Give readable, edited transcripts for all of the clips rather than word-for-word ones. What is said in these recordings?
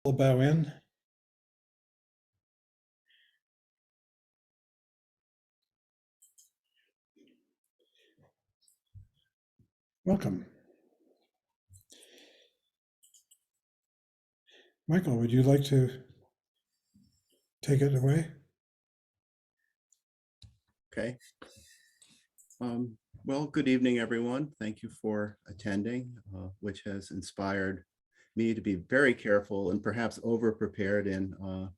We'll bow in. Welcome. Michael, would you like to take it away? Okay. Well, good evening, everyone. Thank you for attending, which has inspired me to be very careful and perhaps over-prepared in what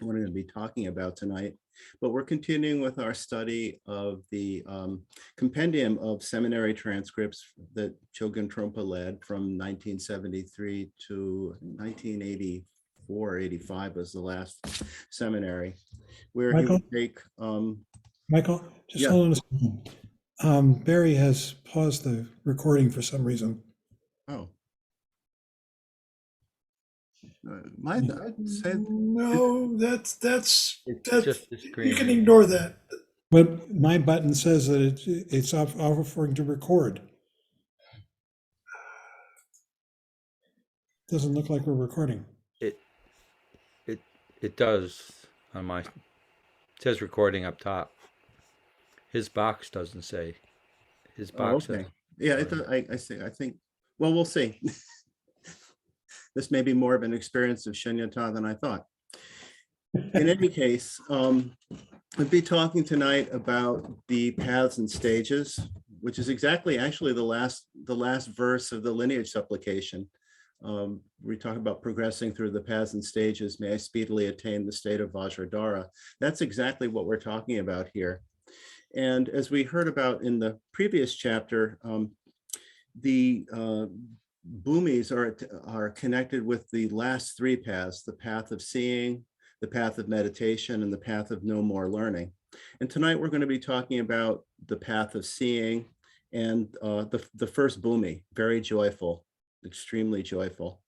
I'm going to be talking about tonight. But we're continuing with our study of the compendium of seminary transcripts that Chogyam Trungpa led from 1973 to 1984, 85 was the last seminary, where he Michael, would take, Michael, just yeah. hold on a second. Barry has paused the recording for some reason. Oh. I'd say No, that's It's just the you screen. can ignore that. But my button says that it's offering to record. Doesn't look like we're recording. It does on my. It says recording up top. His box doesn't say. His box okay. says. Yeah, I see. I think. Well, we'll see. This may be more of an experience of shunyata than I thought. In any case, I'll be talking tonight about the paths and stages, which is exactly actually the last verse of the lineage supplication. We talk about progressing through the paths and stages. May I speedily attain the state of Vajradhara. That's exactly what we're talking about here. And as we heard about in the previous chapter, the Bhumis are connected with the last three paths, the path of seeing, the path of meditation, and the path of no more learning. And tonight we're going to be talking about the path of seeing and the first Bhumi, very joyful, extremely joyful.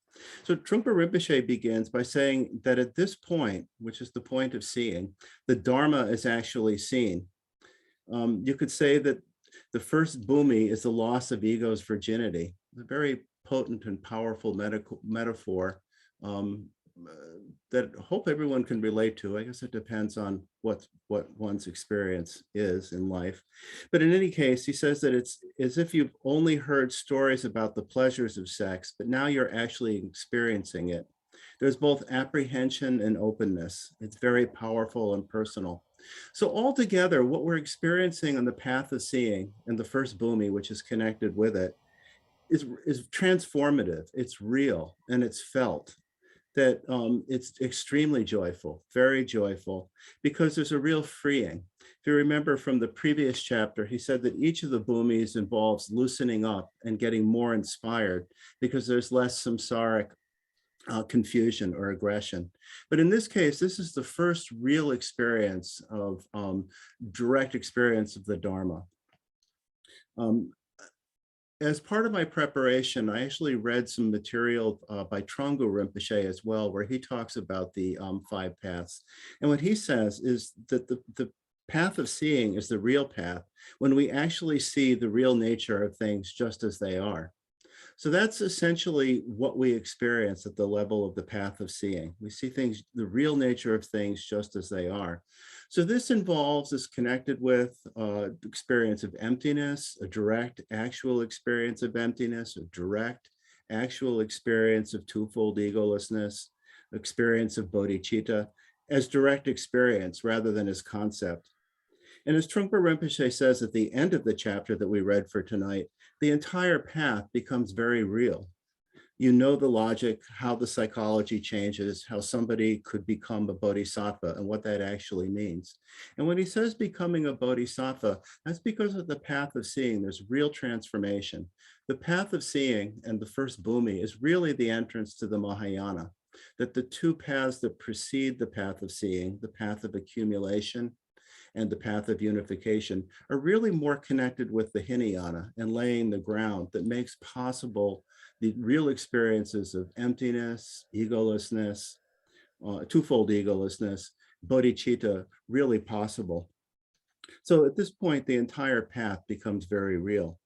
So Trungpa Rinpoche begins by saying that at this point, which is the point of seeing, the Dharma is actually seen. You could say that the first Bhumi is the loss of ego's virginity, a very potent and powerful metaphor that I hope everyone can relate to. I guess it depends on what one's experience is in life. But in any case, he says that it's as if you've only heard stories about the pleasures of sex, but now you're actually experiencing it. There's both apprehension and openness. It's very powerful and personal. So altogether, what we're experiencing on the path of seeing and the first Bhumi, which is connected with it, is transformative. It's real and it's felt. That it's extremely joyful, very joyful, because there's a real freeing. If you remember from the previous chapter, he said that each of the Bhumis involves loosening up and getting more inspired because there's less samsaric confusion or aggression. But in this case, this is the first real experience of direct experience of the Dharma. As part of my preparation, I actually read some material by Trungpa Rinpoche as well, where he talks about the five paths. And what he says is that the path of seeing is the real path when we actually see the real nature of things just as they are. So that's essentially what we experience at the level of the path of seeing. We see things, the real nature of things just as they are. So this is connected with experience of emptiness, a direct actual experience of emptiness, a direct actual experience of twofold egolessness, experience of bodhicitta as direct experience rather than as concept. And as Trungpa Rinpoche says at the end of the chapter that we read for tonight, the entire path becomes very real. You know the logic, how the psychology changes, how somebody could become a bodhisattva and what that actually means. And when he says becoming a bodhisattva, that's because of the path of seeing. There's real transformation. The path of seeing and the first Bhumi is really the entrance to the Mahayana, that the two paths that precede the path of seeing, the path of accumulation and the path of unification, are really more connected with the Hinayana and laying the ground that makes possible the real experiences of emptiness, egolessness, twofold egolessness, bodhicitta really possible. So at this point, the entire path becomes very real.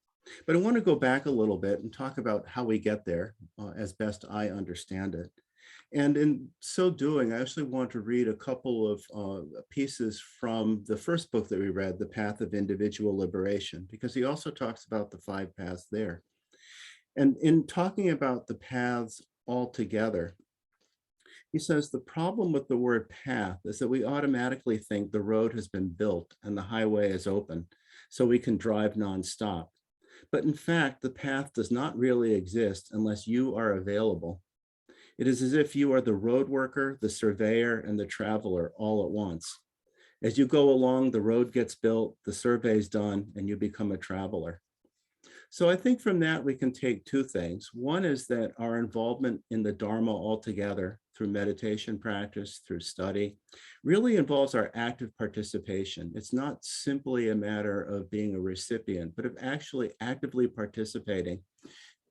But I want to go back a little bit and talk about how we get there as best I understand it. And in so doing, I actually want to read a couple of pieces from the first book that we read, The Path of Individual Liberation, because he also talks about the 5 paths there. And in talking about the paths altogether, he says the problem with the word path is that we automatically think the road has been built and the highway is open, so we can drive nonstop. But in fact, the path does not really exist unless you are available. It is as if you are the road worker, the surveyor, and the traveler all at once. As you go along, the road gets built, the survey's done, and you become a traveler. So I think from that, we can take 2 things. One is that our involvement in the Dharma altogether, through meditation practice, through study, really involves our active participation. It's not simply a matter of being a recipient, but of actually actively participating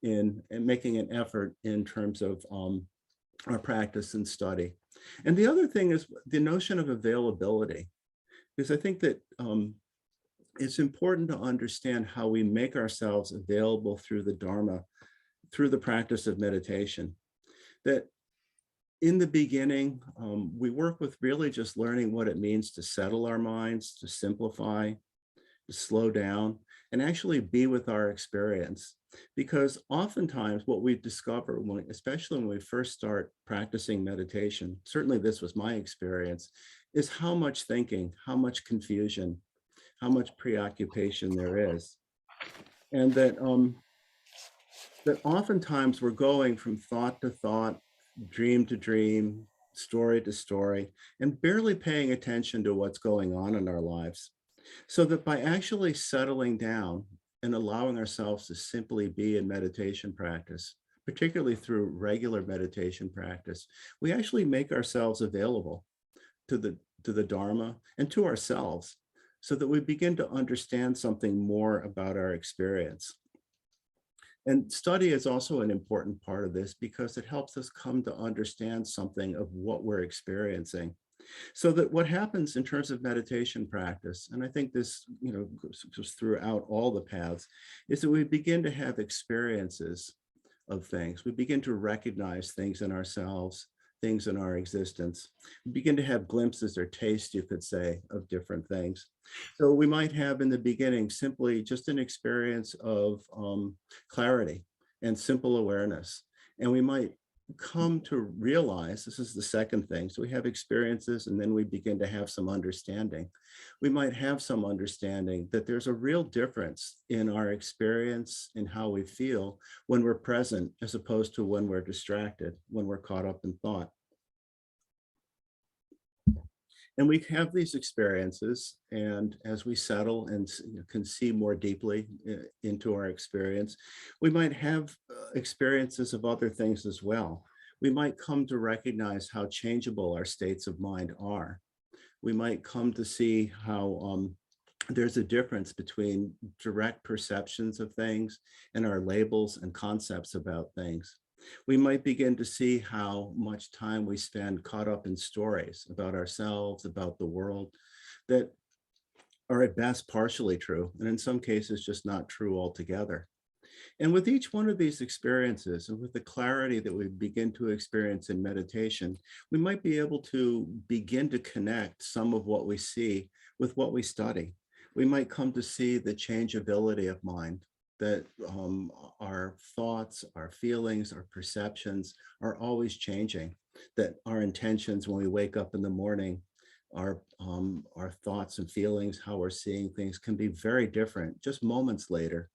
in and making an effort in terms of our practice and study. And the other thing is the notion of availability, because I think that it's important to understand how we make ourselves available through the Dharma, through the practice of meditation. That in the beginning, we work with really just learning what it means to settle our minds, to simplify, to slow down, and actually be with our experience. Because oftentimes what we discover, especially when we first start practicing meditation, certainly this was my experience, is how much thinking, how much confusion, how much preoccupation there is. And that, that oftentimes we're going from thought to thought, dream to dream, story to story, and barely paying attention to what's going on in our lives. So that by actually settling down and allowing ourselves to simply be in meditation practice, particularly through regular meditation practice, we actually make ourselves available to the Dharma and to ourselves, so that we begin to understand something more about our experience. And study is also an important part of this because it helps us come to understand something of what we're experiencing. So that what happens in terms of meditation practice, and I think this goes throughout all the paths, is that we begin to have experiences of things. We begin to recognize things in ourselves, things in our existence. We begin to have glimpses or taste, you could say, of different things. So we might have in the beginning simply just an experience of clarity and simple awareness. And we might come to realize, this is the second thing, so we have experiences and then we begin to have some understanding. We might have some understanding that there's a real difference in our experience and how we feel when we're present as opposed to when we're distracted, when we're caught up in thought. And we have these experiences, and as we settle and can see more deeply into our experience, we might have experiences of other things as well. We might come to recognize how changeable our states of mind are. We might come to see how there's a difference between direct perceptions of things and our labels and concepts about things. We might begin to see how much time we spend caught up in stories about ourselves, about the world, that are at best partially true, and in some cases just not true altogether. And with each one of these experiences, and with the clarity that we begin to experience in meditation, we might be able to begin to connect some of what we see with what we study. We might come to see the changeability of mind, that our thoughts, our feelings, our perceptions are always changing, that our intentions when we wake up in the morning, our thoughts and feelings, how we're seeing things can be very different just moments later,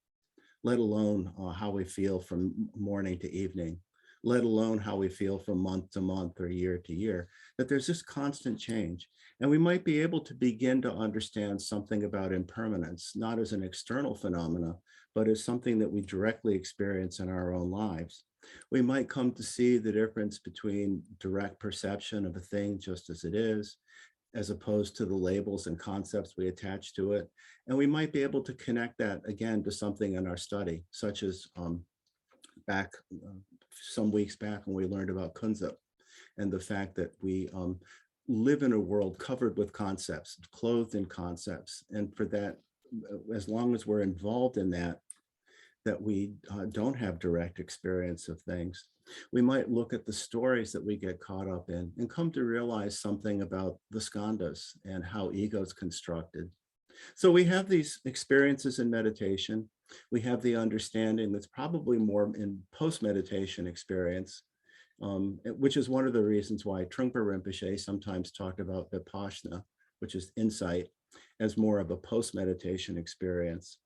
let alone how we feel from morning to evening, let alone how we feel from month to month or year to year, that there's this constant change. And we might be able to begin to understand something about impermanence, not as an external phenomena, but as something that we directly experience in our own lives. We might come to see the difference between direct perception of a thing just as it is, as opposed to the labels and concepts we attach to it. And we might be able to connect that again to something in our study, such as back some weeks back when we learned about kunzip and the fact that we live in a world covered with concepts, clothed in concepts. And for that, as long as we're involved in that, that we don't have direct experience of things. We might look at the stories that we get caught up in and come to realize something about the skandhas and how ego is constructed. So we have these experiences in meditation. We have the understanding that's probably more in post-meditation experience, which is one of the reasons why Trungpa Rinpoche sometimes talked about Vipassana, which is insight, as more of a post-meditation experience.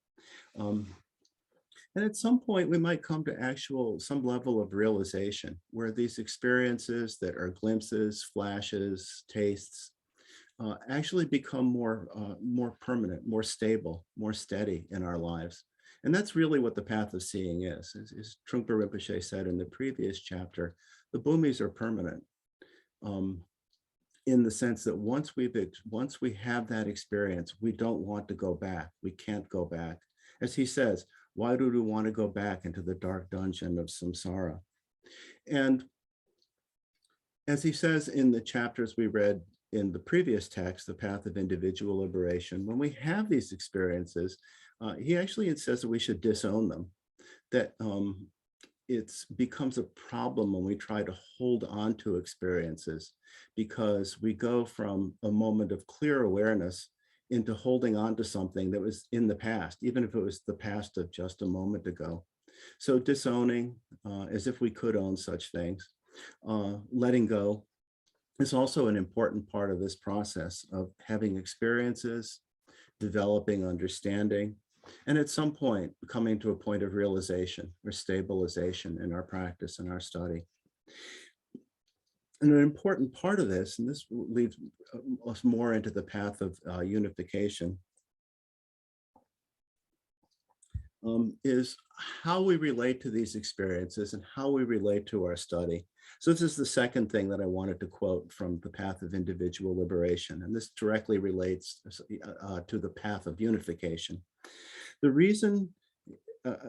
And at some point, we might come to some level of realization where these experiences that are glimpses, flashes, tastes, actually become more permanent, more stable, more steady in our lives. And that's really what the path of seeing is. As Trungpa Rinpoche said in the previous chapter, the Bhumis are permanent, in the sense that once we have that experience, we don't want to go back. We can't go back. As he says, why do we want to go back into the dark dungeon of samsara? And as he says in the chapters we read in the previous text, The Path of Individual Liberation, when we have these experiences, he actually says that we should disown them, that it becomes a problem when we try to hold on to experiences, because we go from a moment of clear awareness into holding on to something that was in the past, even if it was the past of just a moment ago. So disowning, as if we could own such things, letting go is also an important part of this process of having experiences, developing understanding, and at some point coming to a point of realization or stabilization in our practice and our study. And an important part of this, and this leads us more into the path of unification, is how we relate to these experiences and how we relate to our study. So this is the second thing that I wanted to quote from the Path of Individual Liberation, and this directly relates to the path of unification. The reason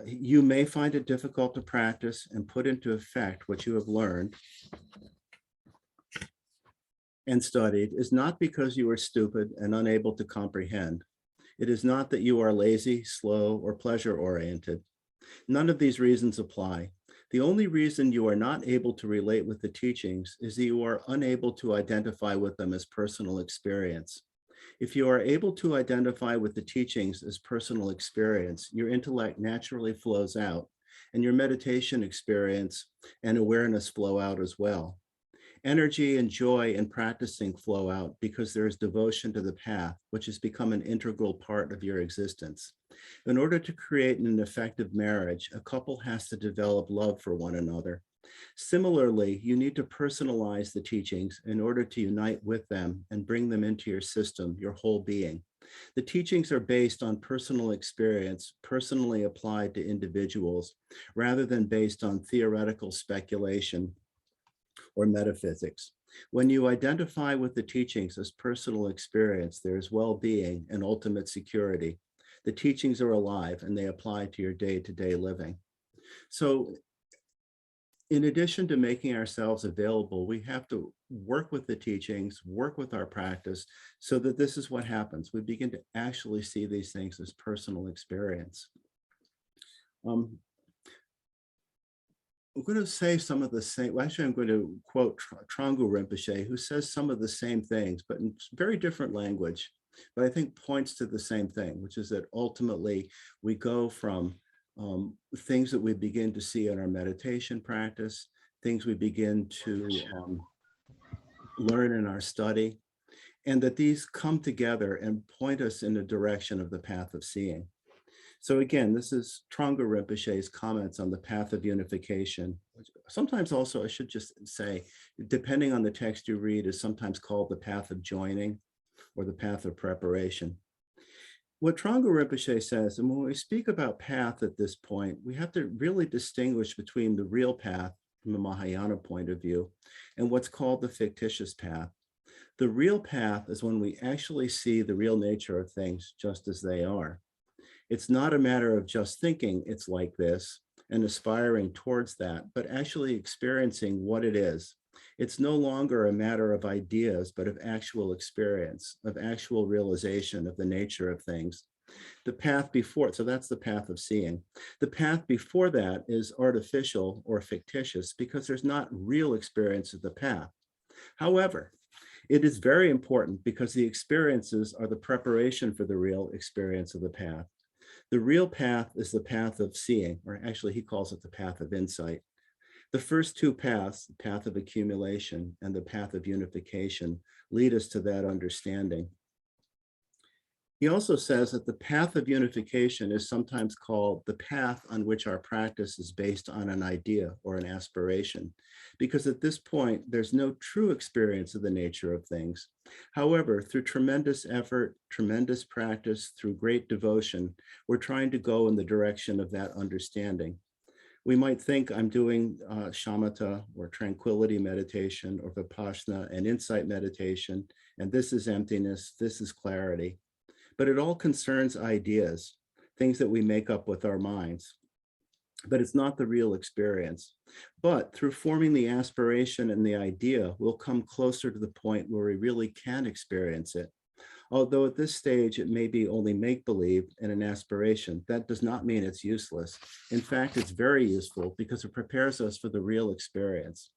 you may find it difficult to practice and put into effect what you have learned and studied is not because you are stupid and unable to comprehend. It is not that you are lazy, slow, or pleasure-oriented. None of these reasons apply. The only reason you are not able to relate with the teachings is that you are unable to identify with them as personal experience. If you are able to identify with the teachings as personal experience, your intellect naturally flows out, and your meditation experience and awareness flow out as well. Energy and joy in practicing flow out because there is devotion to the path, which has become an integral part of your existence. In order to create an effective marriage, a couple has to develop love for one another. Similarly, you need to personalize the teachings in order to unite with them and bring them into your system, your whole being. The teachings are based on personal experience, personally applied to individuals, rather than based on theoretical speculation or metaphysics. When you identify with the teachings as personal experience, there is well-being and ultimate security. The teachings are alive and they apply to your day-to-day living. So in addition to making ourselves available, we have to work with the teachings, work with our practice, so that this is what happens. We begin to actually see these things as personal experience. I'm going to say some of the same, well, actually I'm going to quote Trungpa Rinpoche, who says some of the same things, but in very different language, but I think points to the same thing, which is that ultimately we go from things that we begin to see in our meditation practice, things we begin to learn in our study, and that these come together and point us in the direction of the path of seeing. So again, this is Trungpa Rinpoche's comments on the path of unification, which sometimes also, I should just say, depending on the text you read, is sometimes called the path of joining or the path of preparation. What Trungpa Rinpoche says, and when we speak about path at this point, we have to really distinguish between the real path from a Mahayana point of view and what's called the fictitious path. The real path is when we actually see the real nature of things just as they are. It's not a matter of just thinking it's like this and aspiring towards that, but actually experiencing what it is. It's no longer a matter of ideas, but of actual experience, of actual realization of the nature of things. The path before, so that's the path of seeing. The path before that is artificial or fictitious because there's not real experience of the path. However, it is very important because the experiences are the preparation for the real experience of the path. The real path is the path of seeing, or actually he calls it the path of insight. The first two paths, the path of accumulation and the path of unification, lead us to that understanding. He also says that the path of unification is sometimes called the path on which our practice is based on an idea or an aspiration, because at this point, there's no true experience of the nature of things. However, through tremendous effort, tremendous practice, through great devotion, we're trying to go in the direction of that understanding. We might think I'm doing shamatha or tranquility meditation or vipassana and insight meditation, and this is emptiness, this is clarity. But it all concerns ideas, things that we make up with our minds. But it's not the real experience. But through forming the aspiration and the idea, we'll come closer to the point where we really can experience it. Although at this stage, it may be only make-believe and an aspiration, that does not mean it's useless. In fact, it's very useful because it prepares us for the real experience.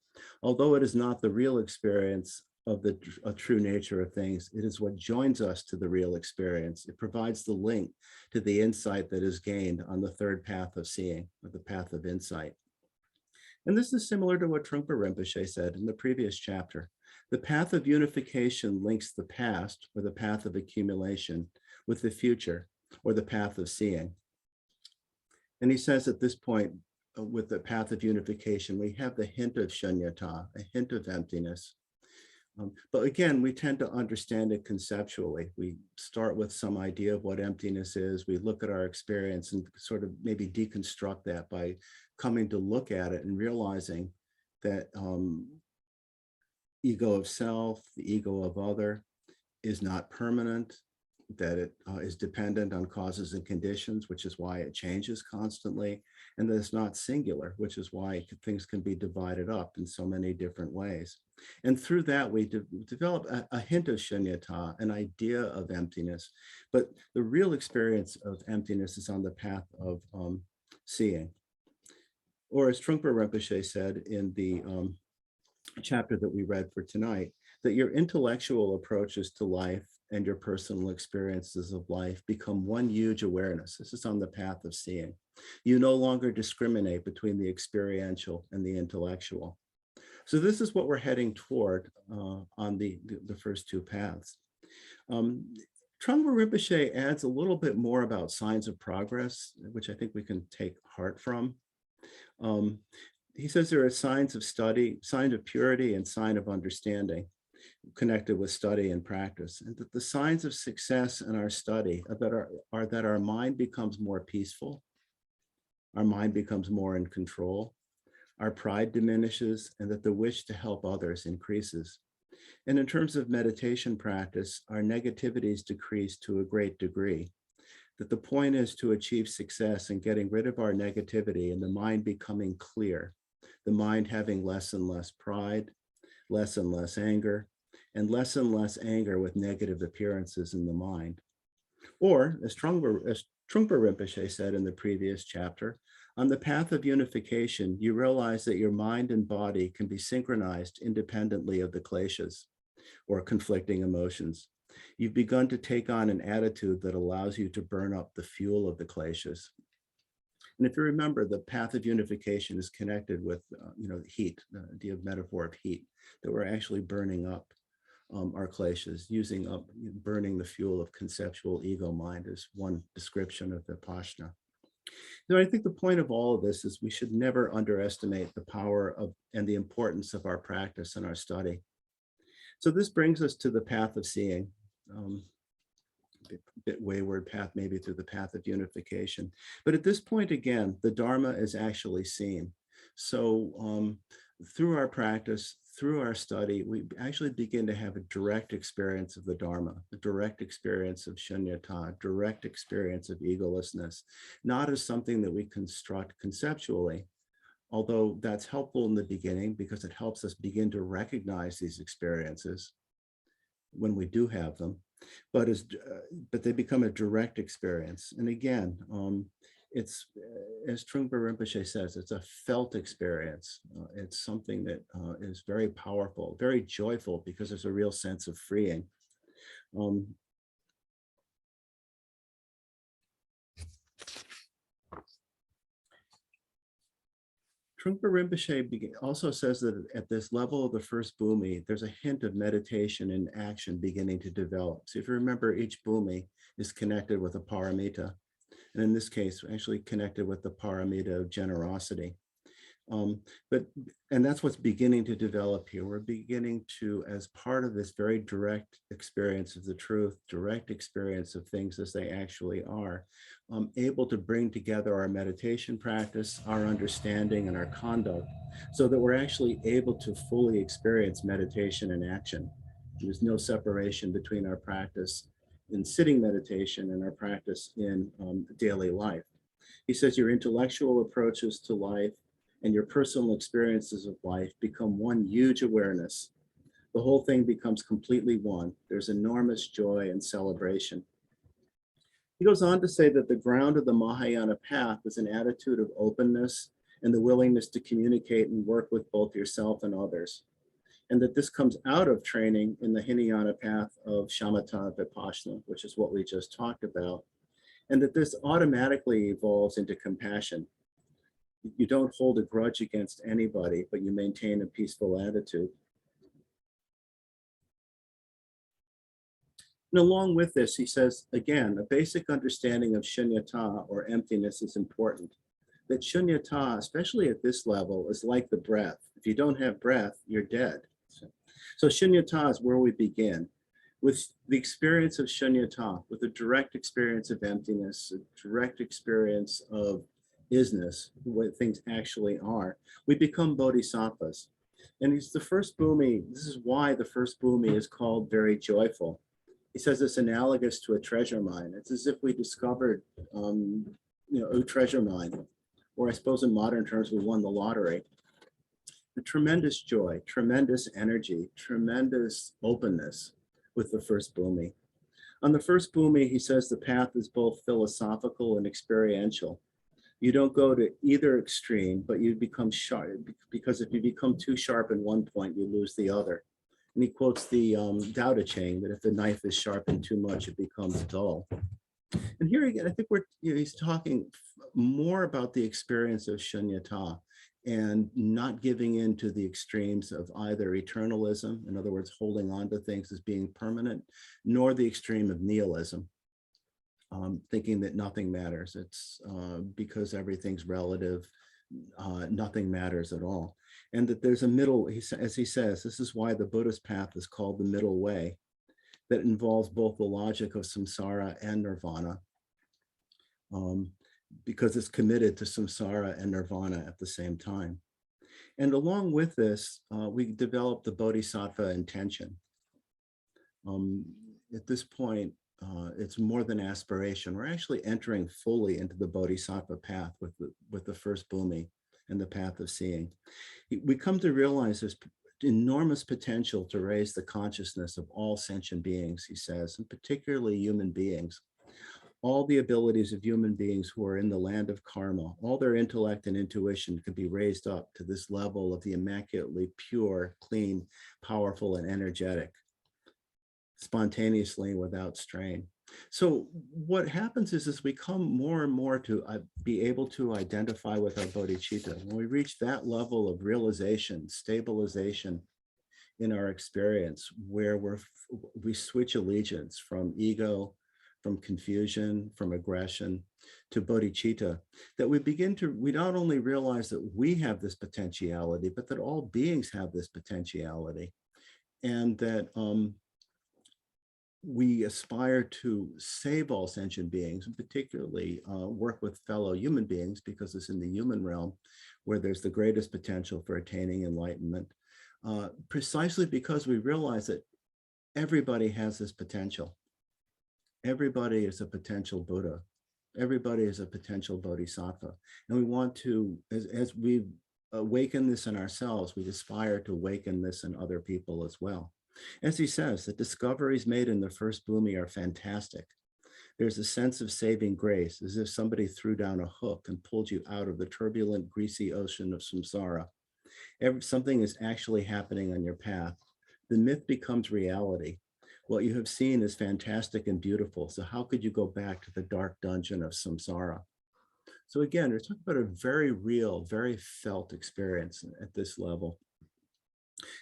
Although it is not the real experience of the true nature of things, it is what joins us to the real experience. It provides the link to the insight that is gained on the third path of seeing, or the path of insight. And this is similar to what Trungpa Rinpoche said in the previous chapter. The path of unification links the past, or the path of accumulation, with the future, or the path of seeing. And he says at this point, with the path of unification, we have the hint of shunyata, a hint of emptiness. But again, we tend to understand it conceptually. We start with some idea of what emptiness is. We look at our experience and sort of maybe deconstruct that by coming to look at it and realizing that ego of self, the ego of other, is not permanent, that it is dependent on causes and conditions, which is why it changes constantly, and that it's not singular, which is why things can be divided up in so many different ways. And through that, we develop a hint of shunyata, an idea of emptiness, but the real experience of emptiness is on the path of seeing. Or as Trungpa Rinpoche said in the chapter that we read for tonight, that your intellectual approaches to life and your personal experiences of life become one huge awareness. This is on the path of seeing. You no longer discriminate between the experiential and the intellectual. So this is what we're heading toward on the first two paths. Trungpa Rinpoche adds a little bit more about signs of progress, which I think we can take heart from. He says there are signs of study, sign of purity, and sign of understanding connected with study and practice, and that the signs of success in our study are that our mind becomes more peaceful, our mind becomes more in control, our pride diminishes, and that the wish to help others increases. And in terms of meditation practice, our negativities decrease to a great degree. That the point is to achieve success in getting rid of our negativity and the mind becoming clear, the mind having less and less pride, less and less anger, and less with negative appearances in the mind. Or, as Trungpa Rinpoche said in the previous chapter, on the path of unification, you realize that your mind and body can be synchronized independently of the kleshas, or conflicting emotions. You've begun to take on an attitude that allows you to burn up the fuel of the kleshas. And if you remember, the path of unification is connected with, heat, the metaphor of heat, that we're actually burning up our kleshas, burning the fuel of conceptual ego mind is one description of Vipassana. So I think the point of all of this is we should never underestimate the power of and the importance of our practice and our study. So this brings us to the path of seeing, a bit wayward path maybe through the path of unification. But at this point, again, the Dharma is actually seen. So through our practice, through our study, we actually begin to have a direct experience of the Dharma, a direct experience of shunyata, direct experience of egolessness, not as something that we construct conceptually, although that's helpful in the beginning because it helps us begin to recognize these experiences. when we do have them, but they become a direct experience. And again, it's, as Trungpa Rinpoche says, it's a felt experience. It's something that is very powerful, very joyful, because there's a real sense of freeing. Trungpa Rinpoche also says that at this level of the first Bhumi, there's a hint of meditation and action beginning to develop. So if you remember, each Bhumi is connected with a paramita, and in this case, actually connected with the paramita of generosity. And that's what's beginning to develop here. We're beginning to, as part of this very direct experience of the truth, direct experience of things as they actually are, able to bring together our meditation practice, our understanding, and our conduct, so that we're actually able to fully experience meditation and action. There's no separation between our practice in sitting meditation and our practice in daily life. He says your intellectual approaches to life and your personal experiences of life become one huge awareness. The whole thing becomes completely one. There's enormous joy and celebration. He goes on to say that the ground of the Mahayana path is an attitude of openness and the willingness to communicate and work with both yourself and others. And that this comes out of training in the Hinayana path of Shamatha Vipassana, which is what we just talked about. And that this automatically evolves into compassion. You don't hold a grudge against anybody, but you maintain a peaceful attitude. And along with this, he says, again, a basic understanding of shunyata, or emptiness, is important. That shunyata, especially at this level, is like the breath. If you don't have breath, you're dead. So shunyata is where we begin. With the experience of shunyata, with a direct experience of emptiness, a direct experience of isness, what things actually are, we become bodhisattvas. And it's the first Bhumi. This is why the first Bhumi is called very joyful. He says it's analogous to a treasure mine. It's as if we discovered, a treasure mine, or I suppose in modern terms, we won the lottery. The tremendous joy, tremendous energy, tremendous openness with the first Bhumi. On the first Bhumi, he says the path is both philosophical and experiential. You don't go to either extreme, but you become sharp, because if you become too sharp in one point, you lose the other. And he quotes the Tao Te Ching, that if the knife is sharpened too much, it becomes dull. And here again, I think he's talking more about the experience of shunyata and not giving in to the extremes of either eternalism, in other words, holding on to things as being permanent, nor the extreme of nihilism. Thinking that nothing matters. It's because everything's relative, nothing matters at all. And that there's a middle, as he says, this is why the Buddhist path is called the middle way, that involves both the logic of samsara and nirvana, because it's committed to samsara and nirvana at the same time. And along with this, we develop the bodhisattva intention. At this point, it's more than aspiration. We're actually entering fully into the bodhisattva path with the first Bhumi and the path of seeing. We come to realize there's enormous potential to raise the consciousness of all sentient beings, he says, and particularly human beings. All the abilities of human beings who are in the land of karma, all their intellect and intuition can be raised up to this level of the immaculately pure, clean, powerful, and energetic, spontaneously without strain. So what happens is we come more and more to be able to identify with our bodhicitta. When we reach that level of realization, stabilization in our experience, where we switch allegiance from ego, from confusion, from aggression to bodhicitta, that we not only realize that we have this potentiality, but that all beings have this potentiality, and that we aspire to save all sentient beings, and particularly work with fellow human beings, because it's in the human realm where there's the greatest potential for attaining enlightenment, precisely because we realize that everybody has this potential. Everybody is a potential Buddha. Everybody is a potential bodhisattva. And we want to, as we awaken this in ourselves, we aspire to awaken this in other people as well. As he says, the discoveries made in the first Bhumi are fantastic. There's a sense of saving grace, as if somebody threw down a hook and pulled you out of the turbulent, greasy ocean of samsara. Something is actually happening on your path. The myth becomes reality. What you have seen is fantastic and beautiful. So how could you go back to the dark dungeon of samsara? So again, we're talking about a very real, very felt experience at this level.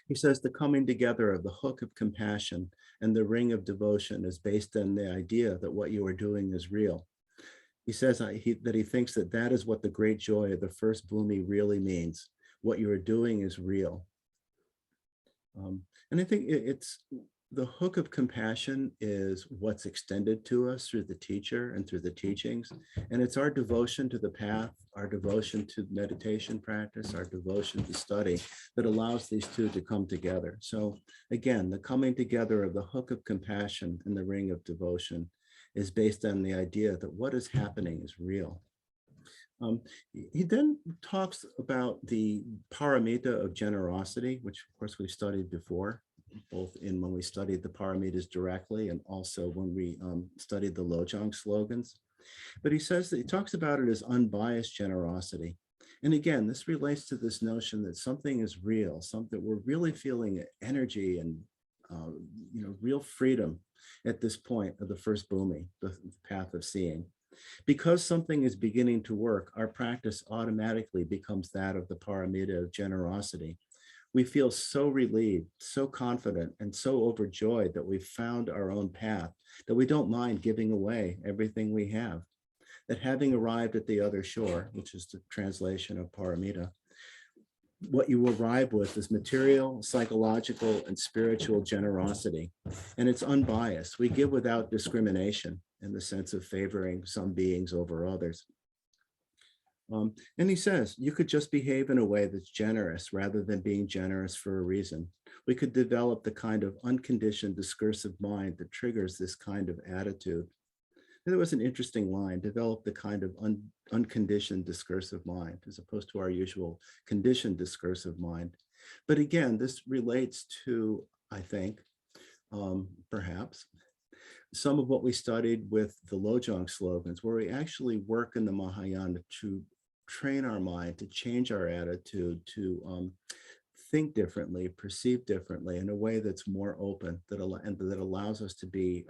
He says the coming together of the hook of compassion and the ring of devotion is based on the idea that what you are doing is real. He says that he thinks that that is what the great joy of the first Bhumi really means. What you are doing is real. And I think it's the hook of compassion is what's extended to us through the teacher and through the teachings. And it's our devotion to the path, our devotion to meditation practice, our devotion to study that allows these two to come together. So again, the coming together of the hook of compassion and the ring of devotion is based on the idea that what is happening is real. He then talks about the paramita of generosity, which of course we've studied before, both in when we studied the paramitas directly and also when we studied the Lojong slogans. But he says that he talks about it as unbiased generosity. And again, this relates to this notion that something is real, something we're really feeling energy and real freedom at this point of the first Bhumi, the path of seeing. Because something is beginning to work, our practice automatically becomes that of the paramita of generosity. We feel so relieved, so confident, and so overjoyed that we've found our own path, that we don't mind giving away everything we have. That having arrived at the other shore, which is the translation of paramita, what you arrive with is material, psychological, and spiritual generosity. And it's unbiased. We give without discrimination in the sense of favoring some beings over others. And he says, you could just behave in a way that's generous rather than being generous for a reason. We could develop the kind of unconditioned discursive mind that triggers this kind of attitude. There was an interesting line, develop the kind of unconditioned discursive mind, as opposed to our usual conditioned discursive mind. But again, this relates to, I think, perhaps, some of what we studied with the Lojong slogans, where we actually work in the Mahayana to train our mind, to change our attitude, to think differently, perceive differently in a way that's more open, that allows us to be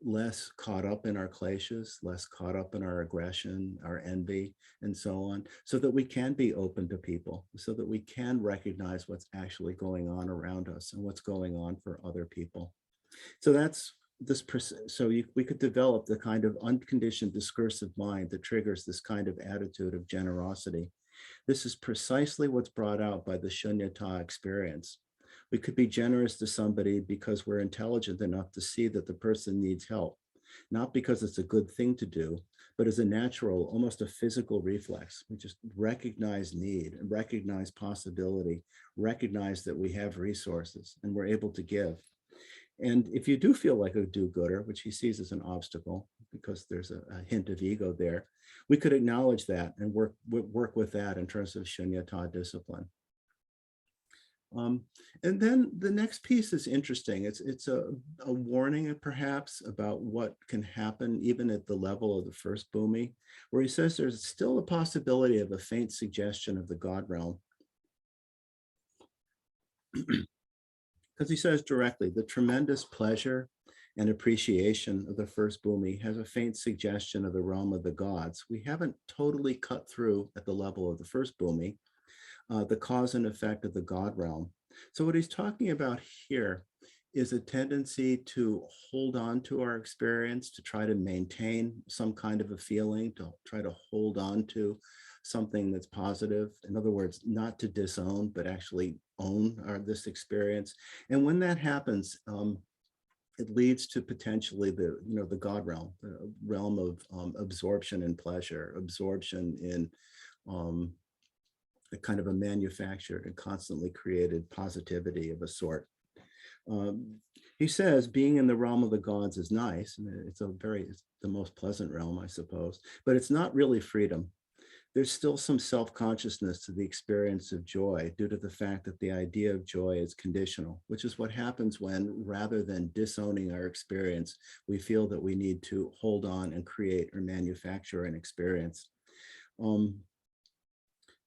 less caught up in our kleshas, less caught up in our aggression, our envy, and so on, so that we can be open to people, so that we can recognize what's actually going on around us and what's going on for other people. So that's this. We could develop the kind of unconditioned discursive mind that triggers this kind of attitude of generosity. This is precisely what's brought out by the shunyata experience. We could be generous to somebody because we're intelligent enough to see that the person needs help, not because it's a good thing to do, but as a natural, almost a physical reflex. We just recognize need and recognize possibility, recognize that we have resources and we're able to give. And if you do feel like a do-gooder, which he sees as an obstacle because there's a hint of ego there, we could acknowledge that and work with that in terms of shunyata discipline. And then the next piece is interesting. It's a warning perhaps about what can happen even at the level of the first Bhumi, where he says there's still a possibility of a faint suggestion of the God realm. Because he says directly, the tremendous pleasure and appreciation of the first Bhumi has a faint suggestion of the realm of the gods. We haven't totally cut through at the level of the first Bhumi, the cause and effect of the God realm. So what he's talking about here is a tendency to hold on to our experience, to try to maintain some kind of a feeling, to try to hold on to something that's positive. In other words, not to disown, but actually own this experience. And when that happens, it leads to potentially the God realm, the realm of absorption in pleasure, absorption in a kind of a manufactured and constantly created positivity of a sort. He says being in the realm of the gods is nice. I mean, it's the most pleasant realm, I suppose, but it's not really freedom. there's still some self-consciousness to the experience of joy due to the fact that the idea of joy is conditional, which is what happens when, rather than disowning our experience, we feel that we need to hold on and create or manufacture an experience.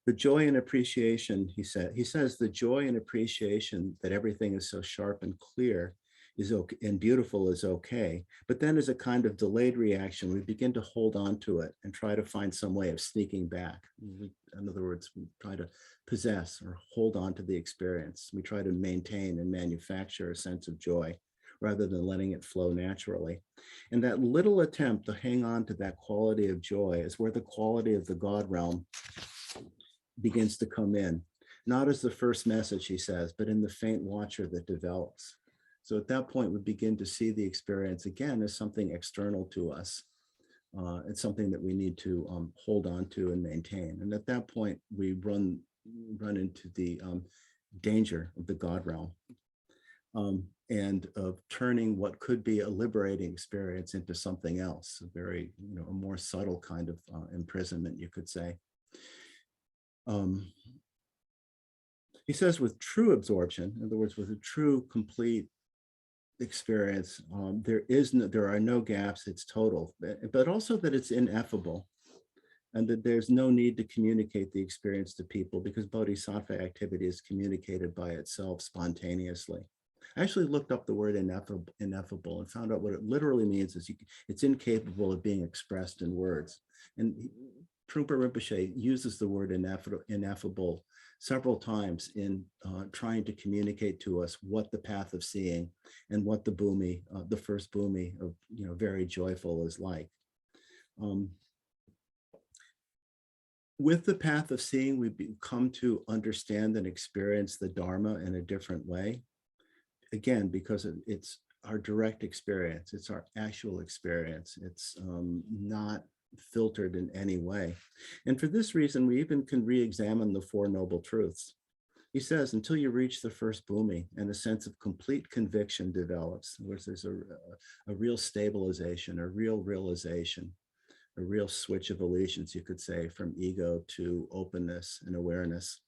The joy and appreciation, he says the joy and appreciation that everything is so sharp and clear is okay and beautiful is okay. But then as a kind of delayed reaction, we begin to hold on to it and try to find some way of sneaking back. In other words, we try to possess or hold on to the experience. We try to maintain and manufacture a sense of joy rather than letting it flow naturally. And that little attempt to hang on to that quality of joy is where the quality of the God realm begins to come in, not as the first message, he says, but in the faint watcher that develops. So at that point, we begin to see the experience again as something external to us. It's something that we need to hold on to and maintain. And at that point, we run into the danger of the God realm and of turning what could be a liberating experience into something else, a very, a more subtle kind of imprisonment, you could say. He says with true absorption, in other words, with a true, complete experience, there are no gaps, it's total, but also that it's ineffable and that there's no need to communicate the experience to people because Bodhisattva activity is communicated by itself spontaneously. I actually looked up the word ineffable and found out what it literally means is it's incapable of being expressed in words. And Trungpa Rinpoche uses the word ineffable several times in trying to communicate to us what the path of seeing and what the Bhumi, the first Bhumi of, very joyful is like. With the path of seeing, we come to understand and experience the Dharma in a different way. Again, because it's our direct experience, it's our actual experience. It's not filtered in any way. And for this reason, we even can re-examine the Four Noble Truths. He says, until you reach the first Bhumi and a sense of complete conviction develops, where there's a real stabilization, a real realization, a real switch of allegiance, you could say, from ego to openness and awareness.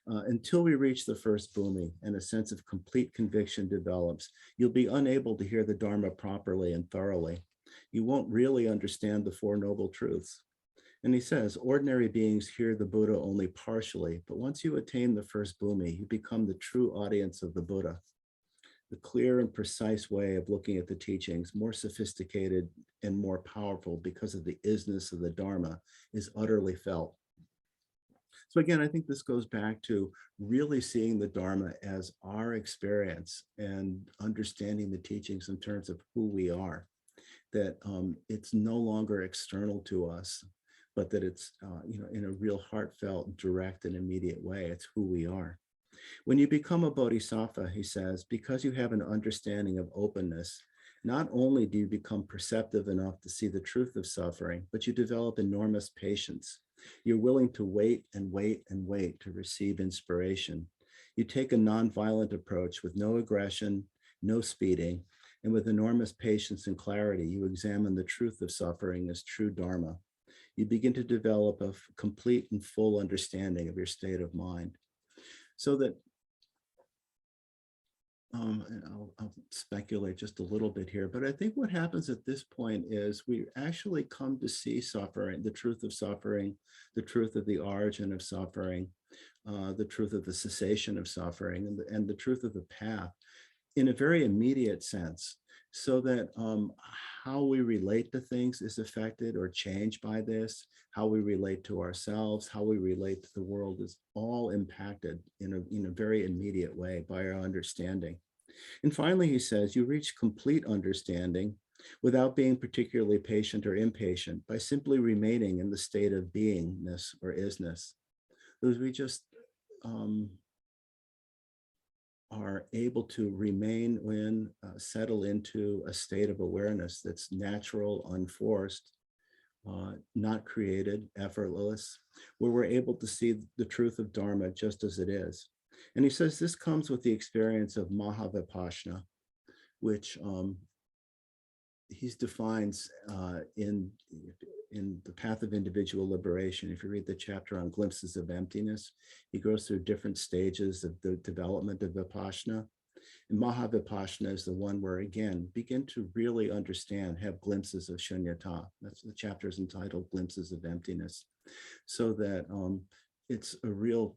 Until we reach the first Bhumi and a sense of complete conviction develops, you'll be unable to hear the Dharma properly and thoroughly. You won't really understand the Four Noble Truths. And he says, ordinary beings hear the Buddha only partially, but once you attain the first Bhumi, you become the true audience of the Buddha. The clear and precise way of looking at the teachings, more sophisticated and more powerful because of the isness of the Dharma, is utterly felt. So again, I think this goes back to really seeing the Dharma as our experience and understanding the teachings in terms of who we are, that it's no longer external to us, but that it's, in a real heartfelt, direct and immediate way, it's who we are. When you become a bodhisattva, he says, because you have an understanding of openness, not only do you become perceptive enough to see the truth of suffering, but you develop enormous patience. You're willing to wait and wait and wait to receive inspiration. You take a nonviolent approach with no aggression, no speeding, and with enormous patience and clarity, you examine the truth of suffering as true Dharma. You begin to develop a complete and full understanding of your state of mind. So that, and I'll speculate just a little bit here, but I think what happens at this point is we actually come to see suffering, the truth of suffering, the truth of the origin of suffering, the truth of the cessation of suffering, and the truth of the path in a very immediate sense, so that how we relate to things is affected or changed by this. How we relate to ourselves, how we relate to the world is all impacted in a very immediate way by our understanding. And finally, he says, you reach complete understanding without being particularly patient or impatient by simply remaining in the state of beingness or isness. Those we just are able to remain in, settle into a state of awareness that's natural, unforced, not created, effortless, where we're able to see the truth of Dharma just as it is. And he says this comes with the experience of Mahabhapashna, which he defines in the Path of Individual Liberation, if you read the chapter on glimpses of emptiness, he goes through different stages of the development of Vipassana. And Mahabhapashna is the one where, again, begin to really understand, have glimpses of shunyata. That's the chapter is entitled Glimpses of Emptiness. So that it's a real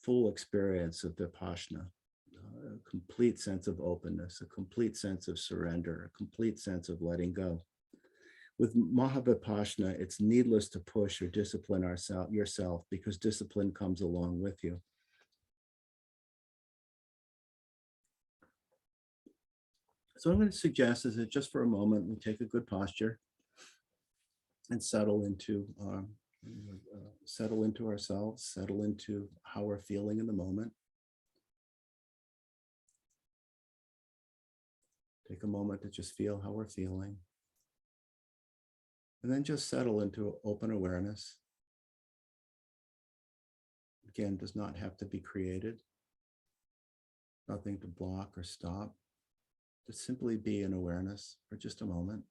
full experience of Vipassana, a complete sense of openness, a complete sense of surrender, a complete sense of letting go. With Mahabhapashna, it's needless to push or discipline yourself because discipline comes along with you. So what I'm going to suggest is that just for a moment, we take a good posture and settle into ourselves, settle into how we're feeling in the moment. Take a moment to just feel how we're feeling. And then just settle into open awareness. Again, does not have to be created. Nothing to block or stop. Just simply be in awareness for just a moment.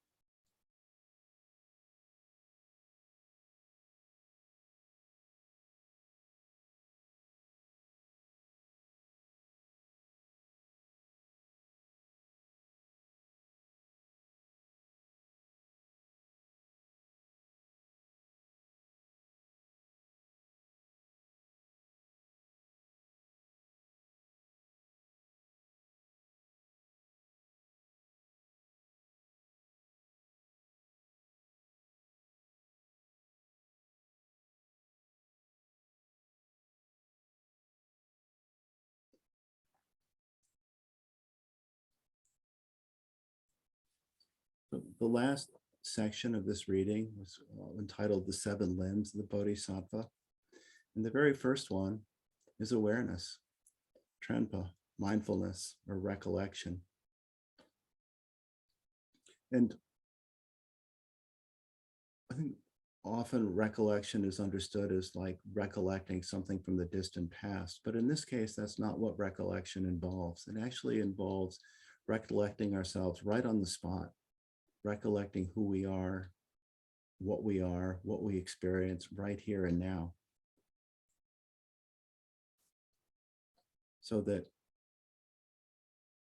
The last section of this reading was entitled The Seven Limbs of the Bodhisattva. And the very first one is awareness, Trenpa, mindfulness, or recollection. And I think often recollection is understood as like recollecting something from the distant past. But in this case, that's not what recollection involves. It actually involves recollecting ourselves right on the spot, recollecting who we are, what we experience right here and now. So that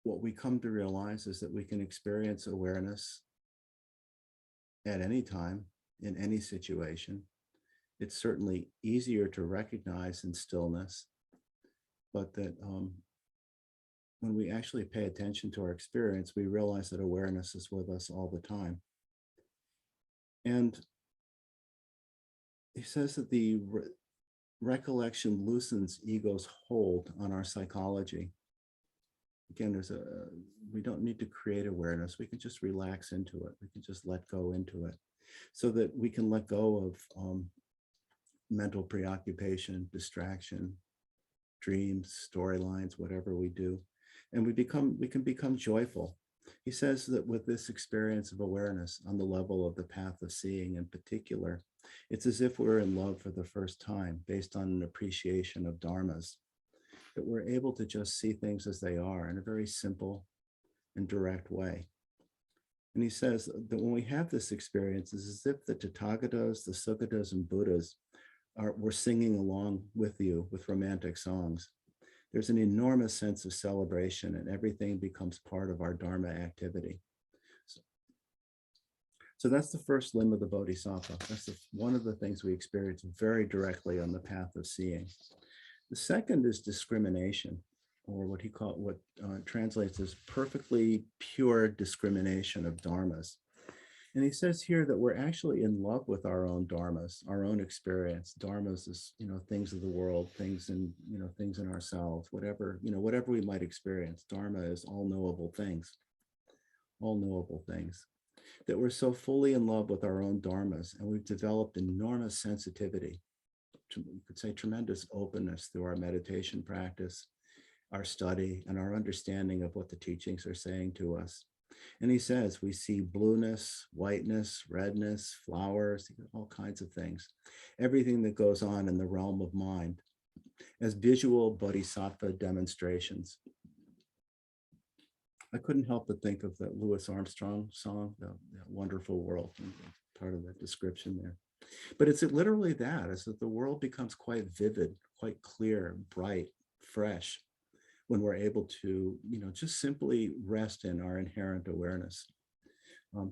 what we come to realize is that we can experience awareness at any time, in any situation. It's certainly easier to recognize in stillness, but that when we actually pay attention to our experience, we realize that awareness is with us all the time. And he says that the recollection loosens ego's hold on our psychology. Again, we don't need to create awareness. We can just relax into it. We can just let go into it so that we can let go of mental preoccupation, distraction, dreams, storylines, whatever we do. And we can become joyful. He says that with this experience of awareness on the level of the path of seeing in particular, it's as if we're in love for the first time based on an appreciation of dharmas, that we're able to just see things as they are in a very simple and direct way. And he says that when we have this experience, it's as if the Tathagatas, the Sukhatas, and Buddhas were singing along with you with romantic songs. There's an enormous sense of celebration and everything becomes part of our Dharma activity. So that's the first limb of the Bodhisattva. That's one of the things we experience very directly on the path of seeing. The second is discrimination, or what translates as perfectly pure discrimination of dharmas. And he says here that we're actually in love with our own dharmas, our own experience. Dharmas is, things of the world, things in ourselves, whatever we might experience. Dharma is all knowable things. That we're so fully in love with our own dharmas, and we've developed enormous sensitivity, you could say tremendous openness through our meditation practice, our study, and our understanding of what the teachings are saying to us. And he says, we see blueness, whiteness, redness, flowers, all kinds of things, everything that goes on in the realm of mind as visual bodhisattva demonstrations. I couldn't help but think of that Louis Armstrong song, the Wonderful World. part of that description there. But it's literally that, is that the world becomes quite vivid, quite clear, bright, fresh, when we're able to, just simply rest in our inherent awareness.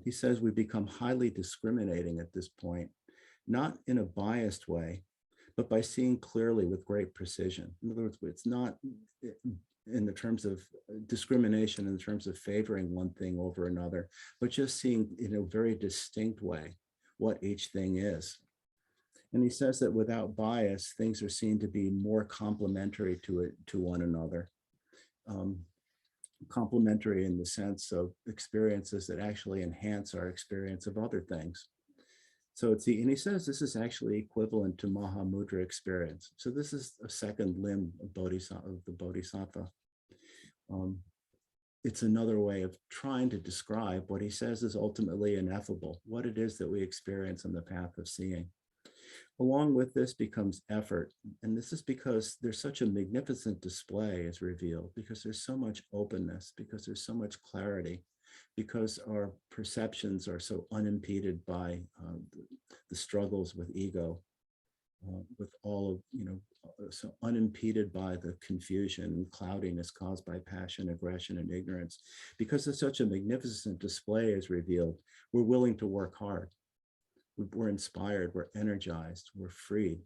He says we become highly discriminating at this point, not in a biased way, but by seeing clearly with great precision. In other words, it's not in the terms of discrimination, in terms of favoring one thing over another, but just seeing in a very distinct way what each thing is. And he says that without bias, things are seen to be more complementary to one another. Complementary in the sense of experiences that actually enhance our experience of other things. So and he says this is actually equivalent to Mahamudra experience. So this is a second limb of the Bodhisattva. It's another way of trying to describe what he says is ultimately ineffable, what it is that we experience on the path of seeing. Along with this becomes effort. And this is because there's such a magnificent display is revealed, because there's so much openness, because there's so much clarity, because our perceptions are so unimpeded by the struggles with ego, with all of, so unimpeded by the confusion and cloudiness caused by passion, aggression, and ignorance. Because of such a magnificent display is revealed, we're willing to work hard. We're inspired, we're energized, we're freed.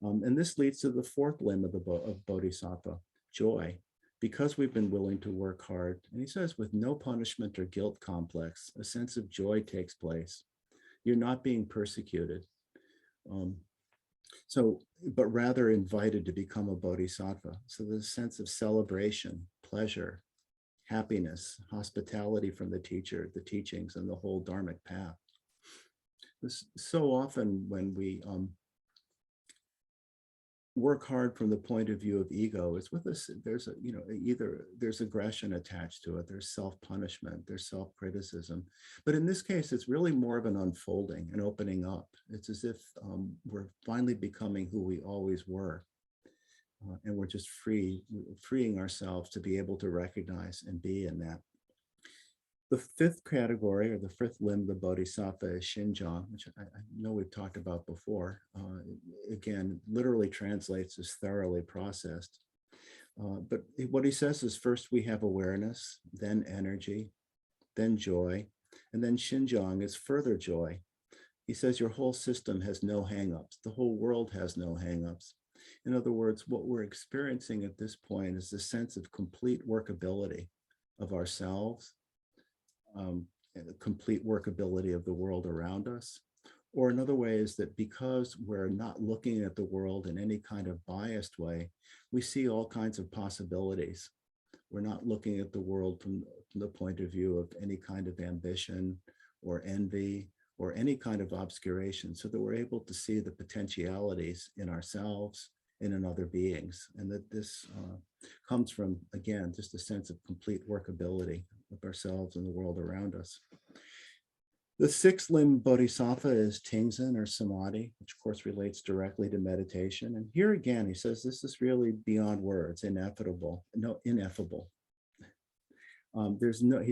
And this leads to the fourth limb of Bodhisattva, joy. Because we've been willing to work hard, and he says with no punishment or guilt complex, a sense of joy takes place. You're not being persecuted. But rather invited to become a bodhisattva. So there's a sense of celebration, pleasure, happiness, hospitality from the teacher, the teachings, and the whole Dharmic path. So often when we work hard from the point of view of ego, it's with us, there's either there's aggression attached to it, there's self-punishment, there's self-criticism. But in this case, it's really more of an unfolding, an opening up. It's as if we're finally becoming who we always were. And we're just freeing ourselves to be able to recognize and be in that. The fifth category, or the fifth limb of the Bodhisattva, is Xinjiang, which I know we've talked about before. Again, literally translates as thoroughly processed. But what he says is first we have awareness, then energy, then joy, and then Xinjiang is further joy. He says your whole system has no hangups. The whole world has no hangups. In other words, what we're experiencing at this point is the sense of complete workability of ourselves, the complete workability of the world around us. Or another way is that because we're not looking at the world in any kind of biased way, we see all kinds of possibilities. We're not looking at the world from the point of view of any kind of ambition or envy or any kind of obscuration, so that we're able to see the potentialities in ourselves and in other beings. And that this comes from, again, just a sense of complete workability of ourselves and the world around us. The sixth limb Bodhisattva is Tingzen, or Samadhi, which of course relates directly to meditation. And here again, he says this is really beyond words, ineffable. He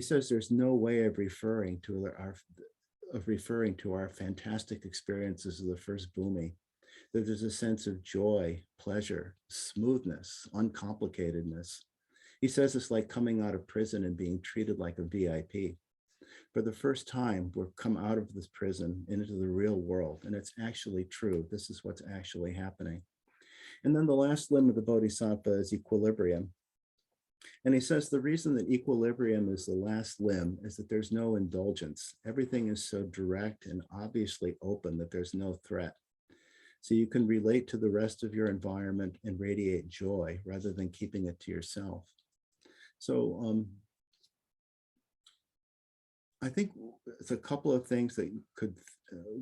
says there's no way of referring to our fantastic experiences of the first Bhumi. That there's a sense of joy, pleasure, smoothness, uncomplicatedness. He says it's like coming out of prison and being treated like a VIP. For the first time, we've come out of this prison into the real world, and it's actually true. This is what's actually happening. And then the last limb of the Bodhisattva is equilibrium. And he says the reason that equilibrium is the last limb is that there's no indulgence. Everything is so direct and obviously open that there's no threat. So you can relate to the rest of your environment and radiate joy rather than keeping it to yourself. So I think it's a couple of things that could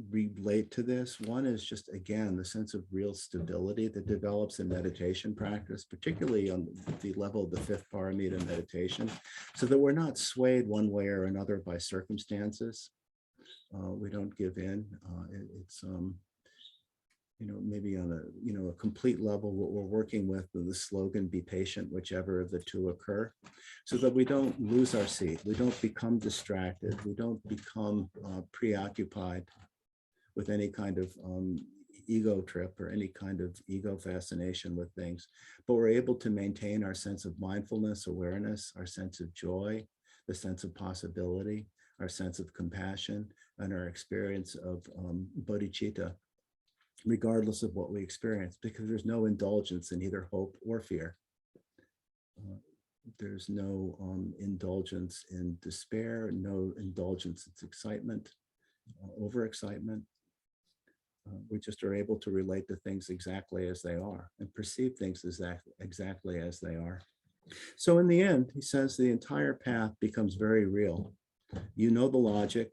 relate to this. One is just, again, the sense of real stability that develops in meditation practice, particularly on the level of the fifth paramita meditation, so that we're not swayed one way or another by circumstances. We don't give in. maybe on a complete level, what we're working with the slogan, be patient, whichever of the two occur, so that we don't lose our seat. We don't become distracted. We don't become preoccupied with any kind of ego trip or any kind of ego fascination with things, but we're able to maintain our sense of mindfulness, awareness, our sense of joy, the sense of possibility, our sense of compassion, and our experience of bodhicitta, regardless of what we experience, because there's no indulgence in either hope or fear. There's no indulgence in despair, no indulgence in excitement, overexcitement. We just are able to relate to things exactly as they are and perceive things exactly as they are. So in the end, he says the entire path becomes very real. You know the logic,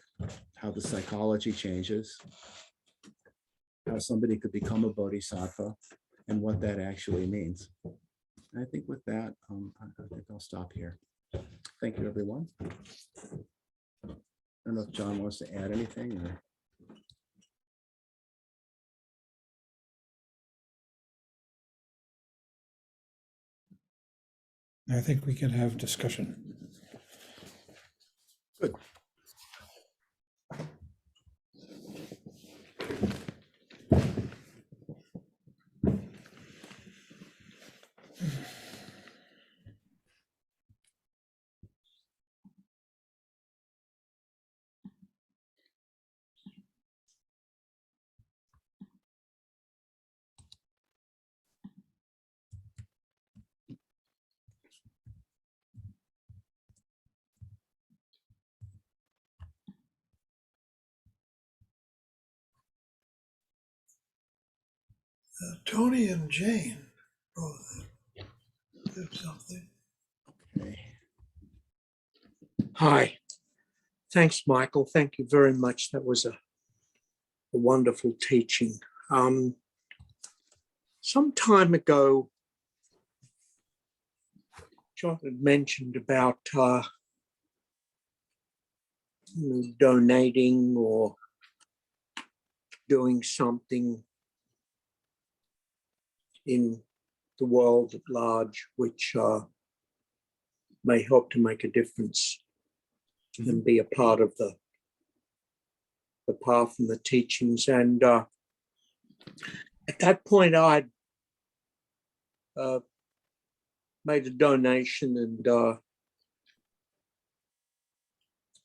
how the psychology changes, how somebody could become a bodhisattva, and what that actually means. And I think with that, I think I'll stop here. Thank you, everyone. I don't know if John wants to add anything or. I think we can have discussion. Good. Tony and Jane both have something. Okay. Hi. Thanks, Michael. Thank you very much. That was a wonderful teaching. Some time ago, John had mentioned about donating or doing something in the world at large, which may help to make a difference and be a part of the path and the teachings. And at that point, I'd made a donation, and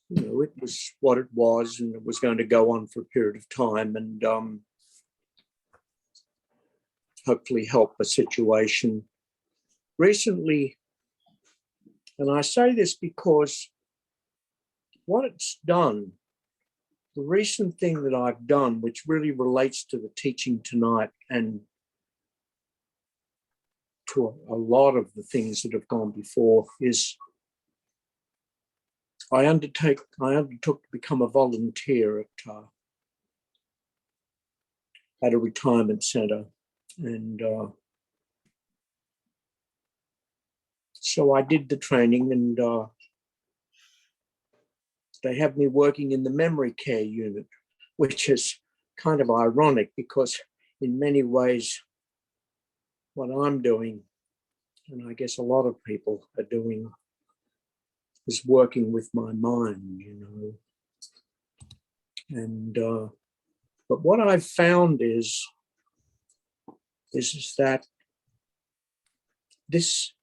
it was what it was, and it was going to go on for a period of time, and hopefully help a situation. Recently, and I say this because what it's done, the recent thing that I've done, which really relates to the teaching tonight and to a lot of the things that have gone before, is I undertook to become a volunteer at a retirement center. And so I did the training, and they have me working in the memory care unit, which is kind of ironic because in many ways what I'm doing, and I guess a lot of people are doing, is working with my mind, And but what I've found is that it's